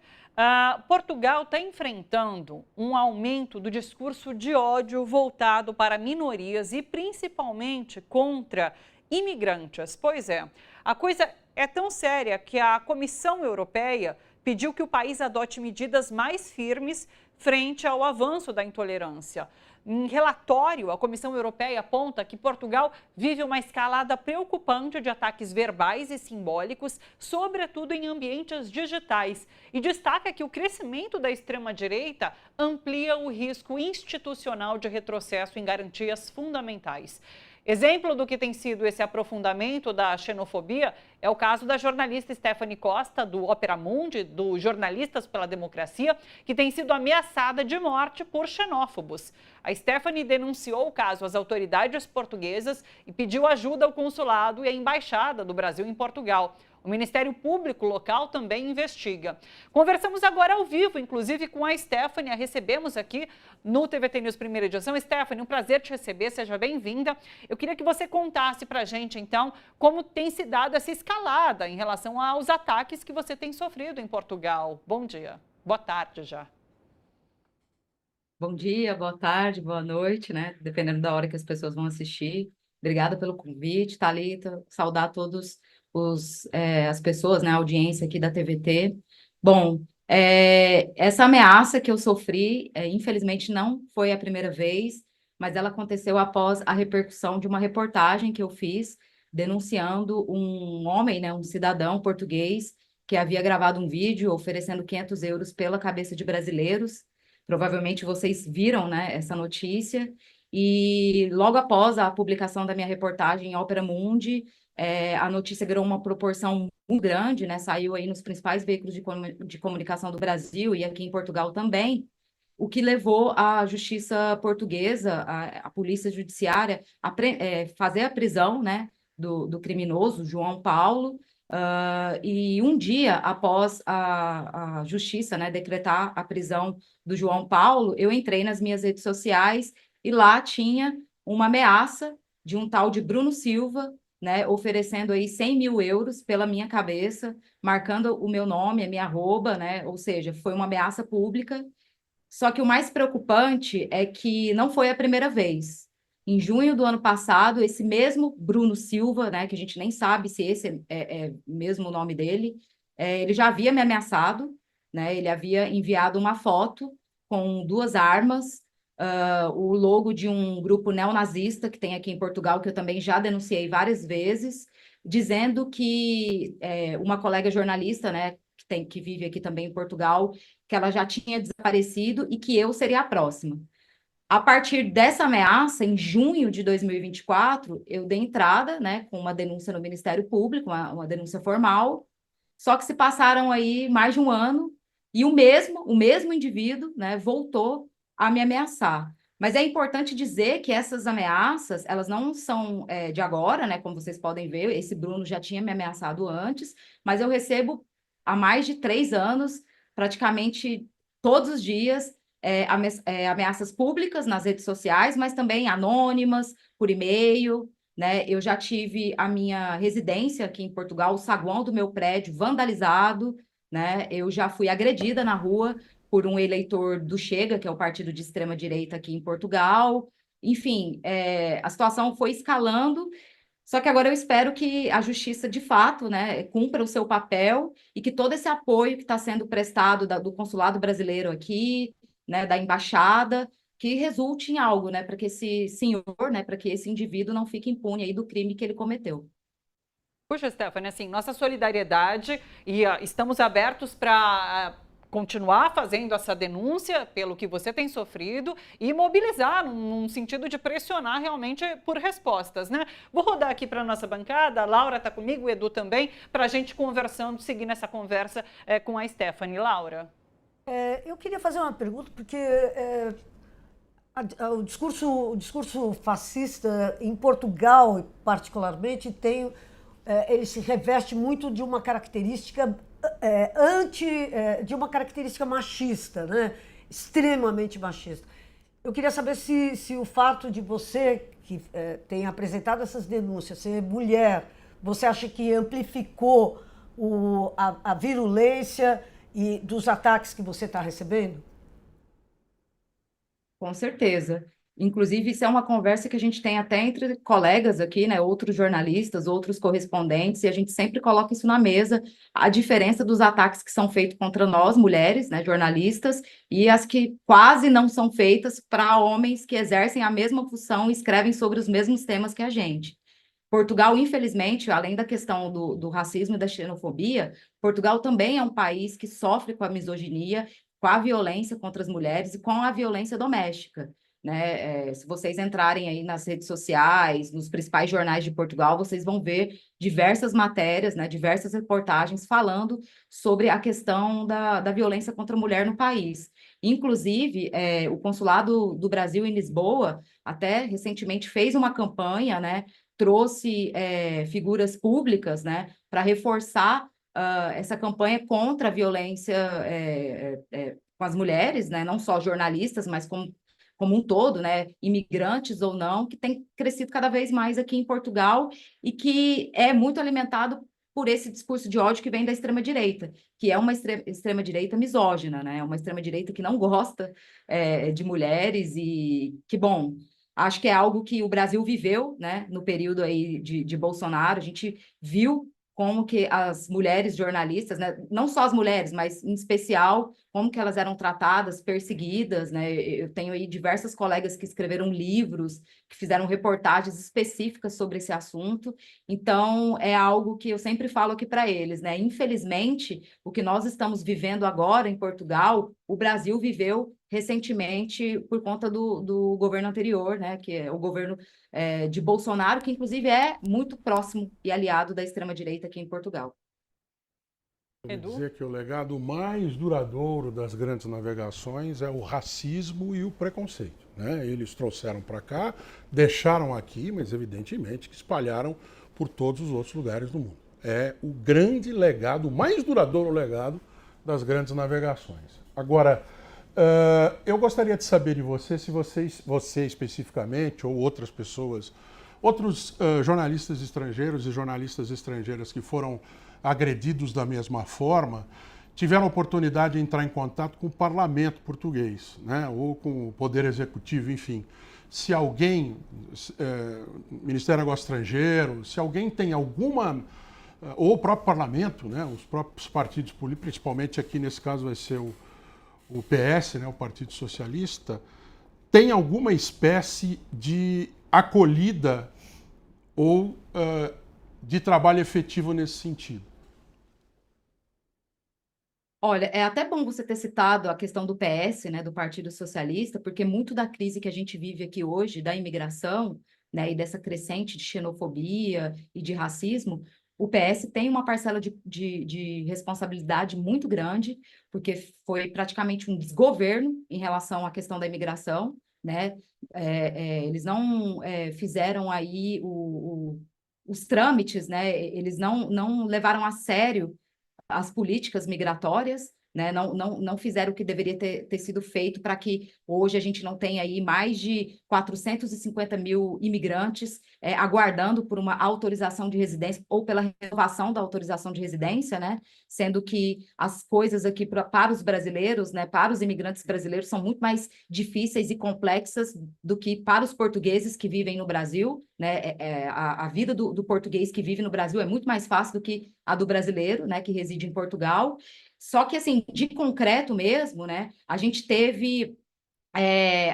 Portugal está enfrentando um aumento do discurso de ódio voltado para minorias e principalmente contra imigrantes. Pois é, a coisa é tão séria que a Comissão Europeia pediu que o país adote medidas mais firmes frente ao avanço da intolerância. Em relatório, a Comissão Europeia aponta que Portugal vive uma escalada preocupante de ataques verbais e simbólicos, sobretudo em ambientes digitais, e destaca que o crescimento da extrema-direita amplia o risco institucional de retrocesso em garantias fundamentais. Exemplo do que tem sido esse aprofundamento da xenofobia é o caso da jornalista Stephanie Costa, do Opera Mundi, do Jornalistas pela Democracia, que tem sido ameaçada de morte por xenófobos. A Stephanie denunciou o caso às autoridades portuguesas e pediu ajuda ao consulado e à embaixada do Brasil em Portugal. O Ministério Público local também investiga. Conversamos agora ao vivo, inclusive com a Stephanie, a recebemos aqui no TVT News Primeira Edição. Stephanie, um prazer te receber, seja bem-vinda. Eu queria que você contasse para a gente, então, como tem se dado essa escalada em relação aos ataques que você tem sofrido em Portugal. Bom dia, boa tarde já. Bom dia, boa tarde, boa noite, né? Dependendo da hora que as pessoas vão assistir. Obrigada pelo convite, Thalita. Saudar todos as pessoas, né, a audiência aqui da TVT. Bom, essa ameaça que eu sofri, infelizmente não foi a primeira vez, mas ela aconteceu após a repercussão de uma reportagem que eu fiz denunciando um homem, né, um cidadão português, que havia gravado um vídeo oferecendo 500 euros pela cabeça de brasileiros. Provavelmente vocês viram, né, essa notícia. E logo após a publicação da minha reportagem em Opera Mundi, a notícia ganhou uma proporção muito grande, né? Saiu aí nos principais veículos de comunicação do Brasil e aqui em Portugal também, o que levou a justiça portuguesa, a polícia judiciária, a fazer a prisão, né, do criminoso, João Paulo, e um dia após a justiça, né, decretar a prisão do João Paulo, eu entrei nas minhas redes sociais e lá tinha uma ameaça de um tal de Bruno Silva, né, oferecendo aí 100 mil euros pela minha cabeça, marcando o meu nome, a minha arroba, né, ou seja, foi uma ameaça pública. Só que o mais preocupante é que não foi a primeira vez. Em junho do ano passado, esse mesmo Bruno Silva, né, que a gente nem sabe se esse é mesmo o nome dele, ele já havia me ameaçado, né, ele havia enviado uma foto com 2 armas, o logo de um grupo neonazista que tem aqui em Portugal, que eu também já denunciei várias vezes, dizendo que uma colega jornalista, né, que vive aqui também em Portugal, que ela já tinha desaparecido e que eu seria a próxima. A partir dessa ameaça, em junho de 2024, eu dei entrada, né, com uma denúncia no Ministério Público, uma denúncia formal, só que se passaram aí mais de um ano e o mesmo indivíduo, né, voltou a me ameaçar. Mas é importante dizer que essas ameaças, elas não são de agora, né? Como vocês podem ver, esse Bruno já tinha me ameaçado antes, mas eu recebo há mais de 3 anos praticamente todos os dias ameaças públicas nas redes sociais, mas também anônimas, por e-mail, né? Eu já tive a minha residência aqui em Portugal, o saguão do meu prédio vandalizado, né? Eu já fui agredida na rua por um eleitor do Chega, que é o partido de extrema-direita aqui em Portugal. Enfim, a situação foi escalando, só que agora eu espero que a justiça, de fato, né, cumpra o seu papel e que todo esse apoio que está sendo prestado do consulado brasileiro aqui, né, da embaixada, que resulte em algo, né, para que esse senhor, né, para que esse indivíduo não fique impune aí do crime que ele cometeu. Puxa, Stephanie, assim, nossa solidariedade e estamos abertos para continuar fazendo essa denúncia pelo que você tem sofrido e mobilizar num sentido de pressionar realmente por respostas, né? Vou rodar aqui para a nossa bancada, a Laura está comigo, o Edu também, para a gente conversando, seguindo essa conversa com a Stephanie. Laura? Eu queria fazer uma pergunta, porque o discurso fascista em Portugal, particularmente, ele se reveste muito de uma característica de uma característica machista, né? Extremamente machista. Eu queria saber se o fato de você, que tem apresentado essas denúncias, ser mulher, você acha que amplificou a virulência e dos ataques que você está recebendo? Com certeza. Inclusive, isso é uma conversa que a gente tem até entre colegas aqui, né? Outros jornalistas, outros correspondentes, e a gente sempre coloca isso na mesa, a diferença dos ataques que são feitos contra nós, mulheres, né, jornalistas, e as que quase não são feitas para homens que exercem a mesma função e escrevem sobre os mesmos temas que a gente. Portugal, infelizmente, além da questão do racismo e da xenofobia, Portugal também é um país que sofre com a misoginia, com a violência contra as mulheres e com a violência doméstica, né? Se vocês entrarem aí nas redes sociais, nos principais jornais de Portugal, vocês vão ver diversas matérias, né, diversas reportagens falando sobre a questão da violência contra a mulher no país. Inclusive, o Consulado do Brasil em Lisboa, até recentemente, fez uma campanha, né, trouxe figuras públicas, né, para reforçar essa campanha contra a violência com as mulheres, né, não só jornalistas, mas como um todo, né, imigrantes ou não, que tem crescido cada vez mais aqui em Portugal e que é muito alimentado por esse discurso de ódio que vem da extrema-direita, que é uma extrema-direita misógina, né, uma extrema-direita que não gosta de mulheres e que, bom, acho que é algo que o Brasil viveu, né, no período aí de Bolsonaro. A gente viu como que as mulheres jornalistas, né, não só as mulheres, mas em especial, como que elas eram tratadas, perseguidas, né? Eu tenho aí diversas colegas que escreveram livros, que fizeram reportagens específicas sobre esse assunto. Então, é algo que eu sempre falo aqui para eles, né? Infelizmente, o que nós estamos vivendo agora em Portugal, o Brasil viveu recentemente por conta do governo anterior, né, que é o governo de Bolsonaro, que inclusive é muito próximo e aliado da extrema-direita aqui em Portugal. Quer dizer que o legado mais duradouro das grandes navegações é o racismo e o preconceito, né? Eles trouxeram para cá, deixaram aqui, mas evidentemente que espalharam por todos os outros lugares do mundo. É o grande legado, o mais duradouro legado das grandes navegações. Agora, eu gostaria de saber de você, se você especificamente, ou outras pessoas, outros jornalistas estrangeiros e jornalistas estrangeiras que foram agredidos da mesma forma, tiveram a oportunidade de entrar em contato com o parlamento português, né, ou com o Poder Executivo, enfim. Se alguém, Ministério do Negócio Estrangeiro, se alguém tem alguma, ou o próprio parlamento, né, os próprios partidos políticos, principalmente aqui nesse caso vai ser o PS, né, o Partido Socialista, tem alguma espécie de acolhida ou de trabalho efetivo nesse sentido? Olha, é até bom você ter citado a questão do PS, né, do Partido Socialista, porque muito da crise que a gente vive aqui hoje, da imigração, né, e dessa crescente de xenofobia e de racismo, o PS tem uma parcela de responsabilidade muito grande, porque foi praticamente um desgoverno em relação à questão da imigração, né? Eles não fizeram aí os trâmites, né? Eles não levaram a sério as políticas migratórias, né? Não fizeram o que deveria ter sido feito para que hoje a gente não tenha aí mais de 450 mil imigrantes aguardando por uma autorização de residência ou pela renovação da autorização de residência, né? Sendo que as coisas aqui para os brasileiros, né, para os imigrantes brasileiros, são muito mais difíceis e complexas do que para os portugueses que vivem no Brasil, né? A vida do português que vive no Brasil é muito mais fácil do que a do brasileiro, né, que reside em Portugal. Só que, assim, de concreto mesmo, né, a gente teve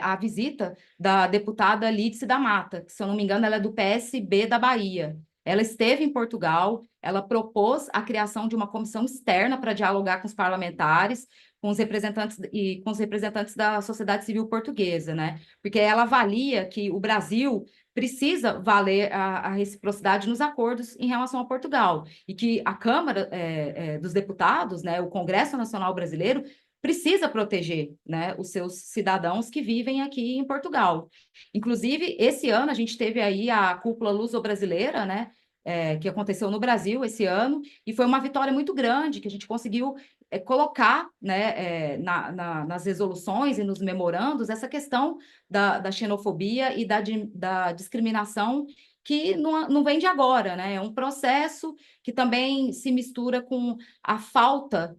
a visita da deputada Lídice da Mata, que, se eu não me engano, ela é do PSB da Bahia. Ela esteve em Portugal, ela propôs a criação de uma comissão externa para dialogar com os parlamentares, com os representantes da sociedade civil portuguesa, né? Porque ela avalia que o Brasil precisa valer a reciprocidade nos acordos em relação a Portugal, e que a Câmara dos Deputados, né, o Congresso Nacional Brasileiro, precisa proteger, né, os seus cidadãos que vivem aqui em Portugal. Inclusive, esse ano a gente teve aí a cúpula luso-brasileira, né, que aconteceu no Brasil esse ano, e foi uma vitória muito grande que a gente conseguiu colocar, né, nas resoluções e nos memorandos essa questão da xenofobia e da discriminação, que não vem de agora, né? É um processo que também se mistura com a falta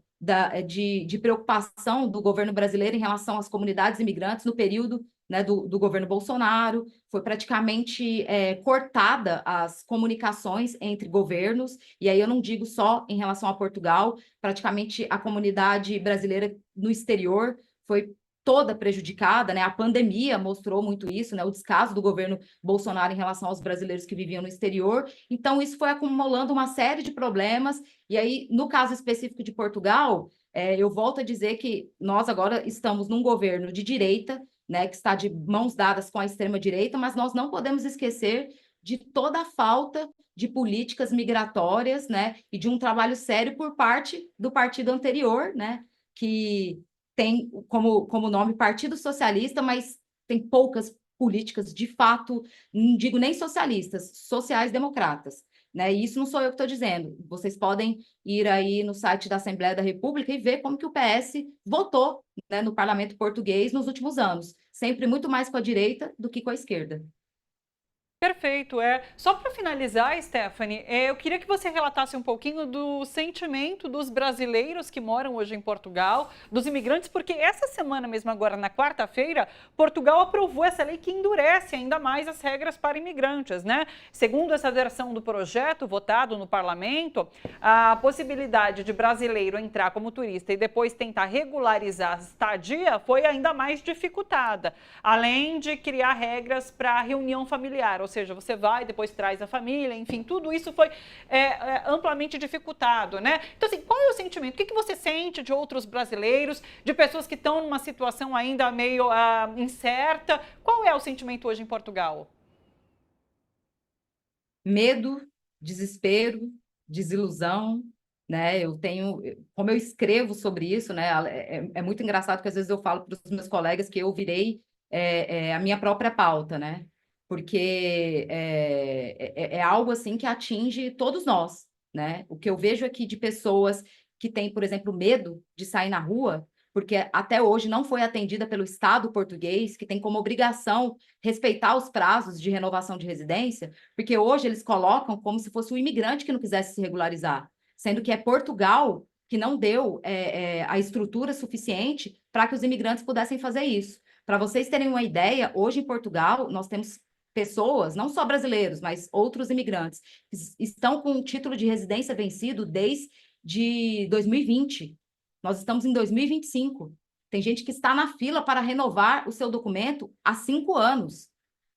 de preocupação do governo brasileiro em relação às comunidades imigrantes no período, né, do governo Bolsonaro. Foi praticamente cortada as comunicações entre governos, e aí eu não digo só em relação a Portugal, praticamente a comunidade brasileira no exterior foi toda prejudicada, né? A pandemia mostrou muito isso, né? O descaso do governo Bolsonaro em relação aos brasileiros que viviam no exterior. Então, isso foi acumulando uma série de problemas. E aí, no caso específico de Portugal, eu volto a dizer que nós agora estamos num governo de direita, né, que está de mãos dadas com a extrema-direita, mas nós não podemos esquecer de toda a falta de políticas migratórias, né, e de um trabalho sério por parte do partido anterior, né, que tem como nome Partido Socialista, mas tem poucas políticas, de fato, não digo nem socialistas, sociais-democratas, né? E isso não sou eu que estou dizendo. Vocês podem ir aí no site da Assembleia da República e ver como que o PS votou, né, no parlamento português nos últimos anos. Sempre muito mais com a direita do que com a esquerda. Perfeito. Só para finalizar, Stephanie, eu queria que você relatasse um pouquinho do sentimento dos brasileiros que moram hoje em Portugal, dos imigrantes, porque essa semana mesmo, agora na quarta-feira, Portugal aprovou essa lei que endurece ainda mais as regras para imigrantes, né? Segundo essa versão do projeto votado no parlamento, a possibilidade de brasileiro entrar como turista e depois tentar regularizar a estadia foi ainda mais dificultada, além de criar regras para reunião familiar, ou seja, você vai, depois traz a família, enfim, tudo isso foi amplamente dificultado, né? Então, assim, qual é o sentimento? O que você sente de outros brasileiros, de pessoas que estão numa situação ainda meio incerta? Qual é o sentimento hoje em Portugal? Medo, desespero, desilusão, né? Como eu escrevo sobre isso, né? É muito engraçado que às vezes eu falo para os meus colegas que eu virei a minha própria pauta, né? Porque é algo assim que atinge todos nós, né? O que eu vejo aqui de pessoas que têm, por exemplo, medo de sair na rua, porque até hoje não foi atendida pelo Estado português, que tem como obrigação respeitar os prazos de renovação de residência, porque hoje eles colocam como se fosse o imigrante que não quisesse se regularizar, sendo que é Portugal que não deu a estrutura suficiente para que os imigrantes pudessem fazer isso. Para vocês terem uma ideia, hoje em Portugal nós temos pessoas, não só brasileiros, mas outros imigrantes, que estão com o título de residência vencido desde 2020. Nós estamos em 2025. Tem gente que está na fila para renovar o seu documento há 5 anos.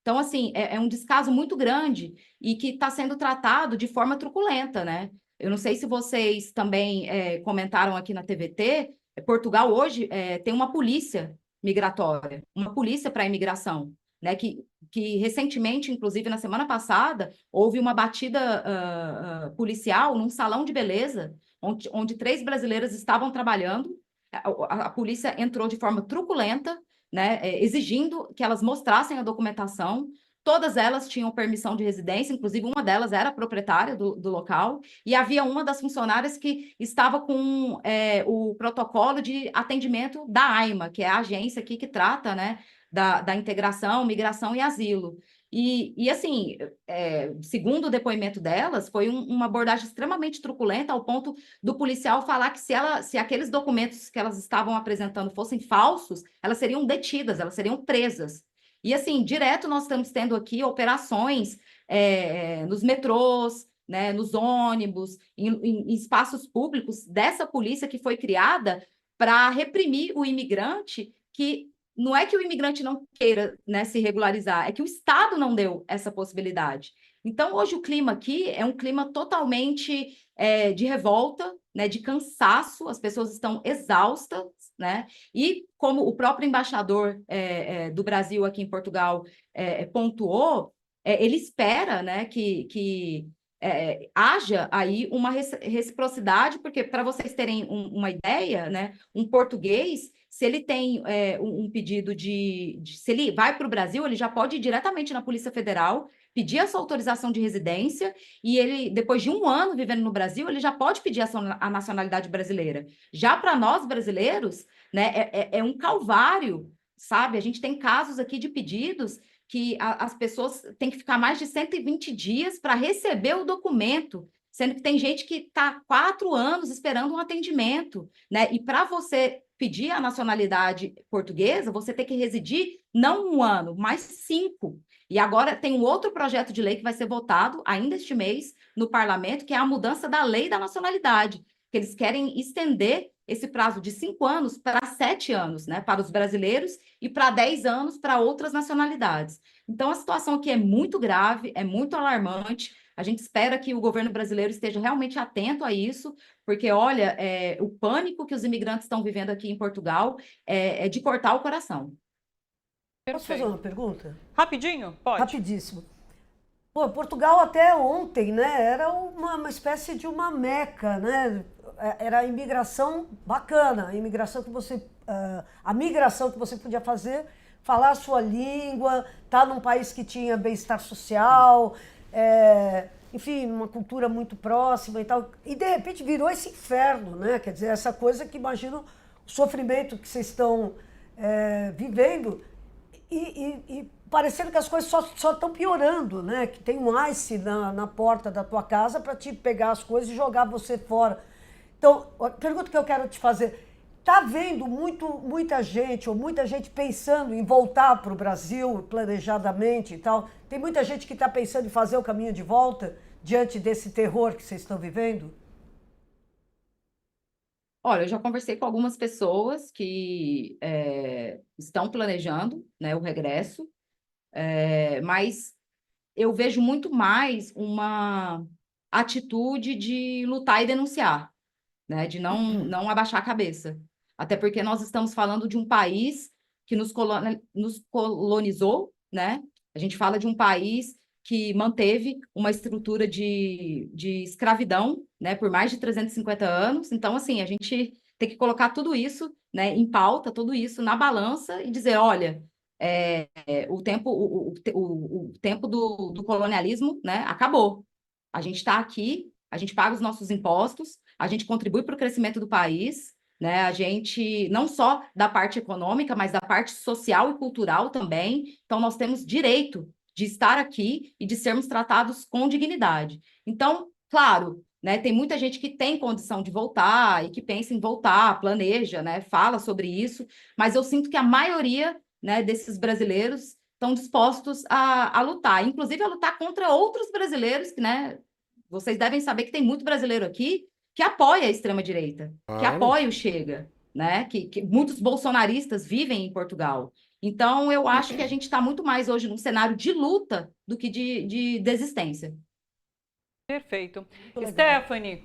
Então, assim, é um descaso muito grande e que está sendo tratado de forma truculenta, né? Eu não sei se vocês também comentaram aqui na TVT, Portugal hoje tem uma polícia migratória, uma polícia para a imigração, né, que recentemente, inclusive na semana passada, houve uma batida policial num salão de beleza, onde 3 brasileiras estavam trabalhando. A polícia entrou de forma truculenta, né, exigindo que elas mostrassem a documentação. todas elas tinham permissão de residência, inclusive uma delas era proprietária do local, e havia uma das funcionárias que estava com o protocolo de atendimento da AIMA, que é a agência aqui que trata, né, da integração, migração e asilo. E assim, segundo o depoimento delas, foi uma abordagem extremamente truculenta, ao ponto do policial falar que se aqueles documentos que elas estavam apresentando fossem falsos, elas seriam detidas, elas seriam presas. E assim, direto nós estamos tendo aqui operações nos metrôs, né, nos ônibus, em espaços públicos, dessa polícia que foi criada para reprimir o imigrante, que não é que o imigrante não queira, né, se regularizar, é que o Estado não deu essa possibilidade. Então, hoje o clima aqui é um clima totalmente de revolta, né, de cansaço, as pessoas estão exaustas, né? E como o próprio embaixador do Brasil aqui em Portugal pontuou, ele espera, né, que haja aí uma reciprocidade, porque, para vocês terem uma ideia, né, um português, se ele tem um pedido se ele vai para o Brasil, ele já pode ir diretamente na Polícia Federal, pedir essa autorização de residência, e ele, depois de 1 ano vivendo no Brasil, ele já pode pedir a nacionalidade brasileira. Já para nós brasileiros, né, é um calvário, sabe? A gente tem casos aqui de pedidos que as pessoas têm que ficar mais de 120 dias para receber o documento, sendo que tem gente que está 4 anos esperando um atendimento, né? E para você pedir a nacionalidade portuguesa, você tem que residir não 1 ano, mas 5. E agora tem um outro projeto de lei que vai ser votado ainda este mês no parlamento, que é a mudança da lei da nacionalidade, que eles querem estender esse prazo de 5 anos para 7 anos, né, para os brasileiros, e para 10 anos para outras nacionalidades. Então, a situação aqui é muito grave, é muito alarmante. A gente espera que o governo brasileiro esteja realmente atento a isso, porque, olha, o pânico que os imigrantes estão vivendo aqui em Portugal é de cortar o coração. Posso fazer uma pergunta? Rapidinho? Pode. Rapidíssimo. Pô, Portugal até ontem, né, era uma espécie de uma meca, né? Era a imigração bacana, a imigração que a migração que você podia fazer, falar a sua língua, estar num país que tinha bem-estar social, enfim, uma cultura muito próxima e tal. E de repente virou esse inferno, né? Quer dizer, essa coisa que imagino o sofrimento que vocês estão vivendo e parecendo que as coisas só estão piorando, né? Que tem um ICE na porta da tua casa para te pegar as coisas e jogar você fora. Então, a pergunta que eu quero te fazer, está vendo muita gente pensando em voltar para o Brasil planejadamente e tal? Tem muita gente que está pensando em fazer o caminho de volta diante desse terror que vocês estão vivendo? Olha, eu já conversei com algumas pessoas que estão planejando, né, o regresso, mas eu vejo muito mais uma atitude de lutar e denunciar, né, de não abaixar a cabeça. Até porque nós estamos falando de um país que nos colonizou, né? A gente fala de um país que manteve uma estrutura de escravidão, né, por mais de 350 anos. Então, assim, a gente tem que colocar tudo isso, né, em pauta, tudo isso na balança e dizer, olha, o tempo do colonialismo, né, acabou. A gente está aqui, a gente paga os nossos impostos, a gente contribui para o crescimento do país, né? A gente, não só da parte econômica, mas da parte social e cultural também. Então, nós temos direito de estar aqui e de sermos tratados com dignidade. Então, claro, né, tem muita gente que tem condição de voltar e que pensa em voltar, planeja, né, fala sobre isso, mas eu sinto que a maioria, né, desses brasileiros estão dispostos a lutar, inclusive a lutar contra outros brasileiros, que, né, vocês devem saber que tem muito brasileiro aqui que apoia a extrema-direita, que apoia o Chega, né? Que muitos bolsonaristas vivem em Portugal. Então, eu acho que a gente está muito mais hoje num cenário de luta do que de desistência. Perfeito. Stephanie,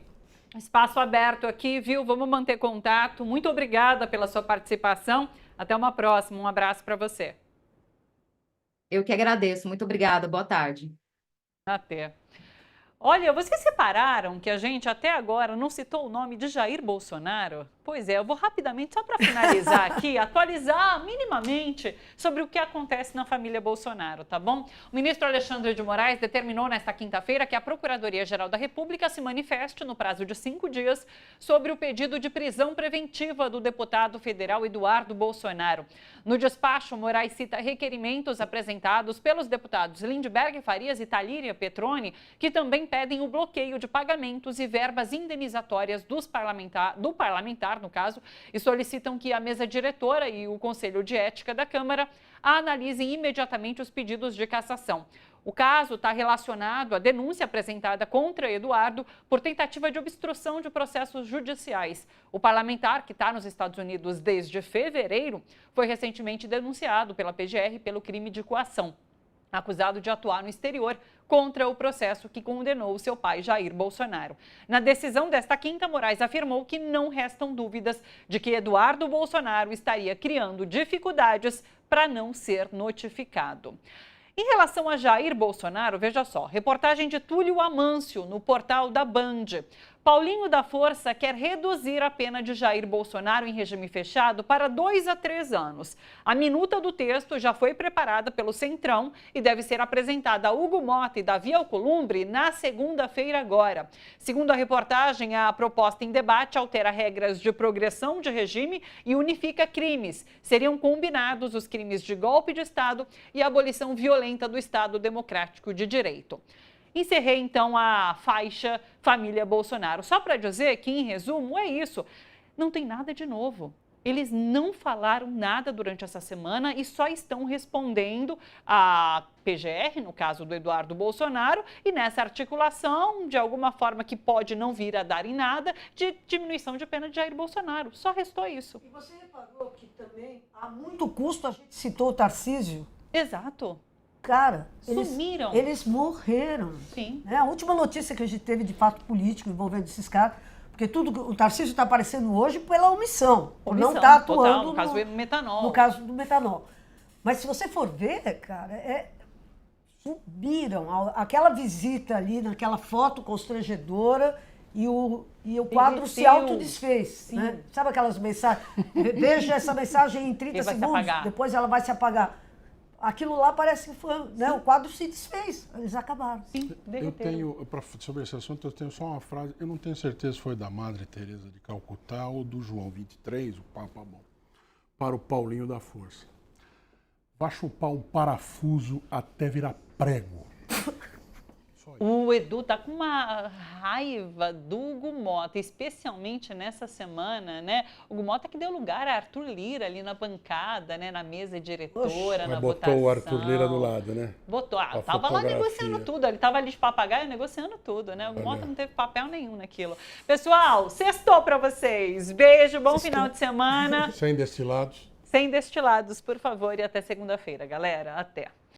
espaço aberto aqui, viu? Vamos manter contato. Muito obrigada pela sua participação. Até uma próxima. Um abraço para você. Eu que agradeço. Muito obrigada. Boa tarde. Até. Olha, vocês repararam que a gente até agora não citou o nome de Jair Bolsonaro? Pois é, eu vou rapidamente, só para finalizar aqui, atualizar minimamente sobre o que acontece na família Bolsonaro, tá bom? O ministro Alexandre de Moraes determinou nesta quinta-feira que a Procuradoria-Geral da República se manifeste no prazo de 5 dias sobre o pedido de prisão preventiva do deputado federal Eduardo Bolsonaro. No despacho, Moraes cita requerimentos apresentados pelos deputados Lindbergh Farias e Talíria Petroni, que também pedem o bloqueio de pagamentos e verbas indenizatórias do parlamentar, no caso, e solicitam que a mesa diretora e o Conselho de Ética da Câmara analisem imediatamente os pedidos de cassação. O caso está relacionado à denúncia apresentada contra Eduardo por tentativa de obstrução de processos judiciais. O parlamentar, que está nos Estados Unidos desde fevereiro, foi recentemente denunciado pela PGR pelo crime de coação, acusado de atuar no exterior contra o processo que condenou seu pai, Jair Bolsonaro. Na decisão desta quinta, Moraes afirmou que não restam dúvidas de que Eduardo Bolsonaro estaria criando dificuldades para não ser notificado. Em relação a Jair Bolsonaro, veja só, reportagem de Túlio Amâncio no portal da Band. Paulinho da Força quer reduzir a pena de Jair Bolsonaro em regime fechado para 2 a 3 anos. A minuta do texto já foi preparada pelo Centrão e deve ser apresentada a Hugo Mota e Davi Alcolumbre na segunda-feira agora. Segundo a reportagem, a proposta em debate altera regras de progressão de regime e unifica crimes. Seriam combinados os crimes de golpe de Estado e a abolição violenta do Estado Democrático de Direito. Encerrei, então, a faixa Família Bolsonaro. Só para dizer que, em resumo, é isso. Não tem nada de novo. Eles não falaram nada durante essa semana e só estão respondendo à PGR, no caso do Eduardo Bolsonaro, e nessa articulação, de alguma forma que pode não vir a dar em nada, de diminuição de pena de Jair Bolsonaro. Só restou isso. E você reparou que também, a muito custo, a gente citou o Tarcísio? Exato. Cara, sumiram. Eles morreram. Sim. A última notícia que a gente teve de fato político envolvendo esses caras, porque o Tarcísio está aparecendo hoje pela omissão, por não estar atuando no caso do metanol. No caso do metanol. Mas se você for ver, cara, subiram. Aquela visita ali, naquela foto constrangedora, e o quadro se autodesfez. Né? Sabe aquelas mensagens? Veja essa mensagem em 30 segundos, depois ela vai se apagar. Aquilo lá parece que foi, né? O quadro se desfez, eles acabaram. Sim, derreteram. Sobre esse assunto, eu tenho só uma frase, eu não tenho certeza se foi da Madre Teresa de Calcutá ou do João 23, o Papa Bom, para o Paulinho da Força. Vai chupar um parafuso até virar prego. O Edu tá com uma raiva do Hugo Mota, especialmente nessa semana, né? O Hugo Mota que deu lugar a Arthur Lira ali na bancada, né? Na mesa diretora, na votação. Botou o Arthur Lira do lado, né? Botou. Tava lá negociando tudo. Ele tava ali de papagaio negociando tudo, né? O Hugo Mota não teve papel nenhum naquilo. Pessoal, sextou pra vocês. Beijo, bom final de semana. Sem destilados. Sem destilados, por favor, e até segunda-feira, galera. Até.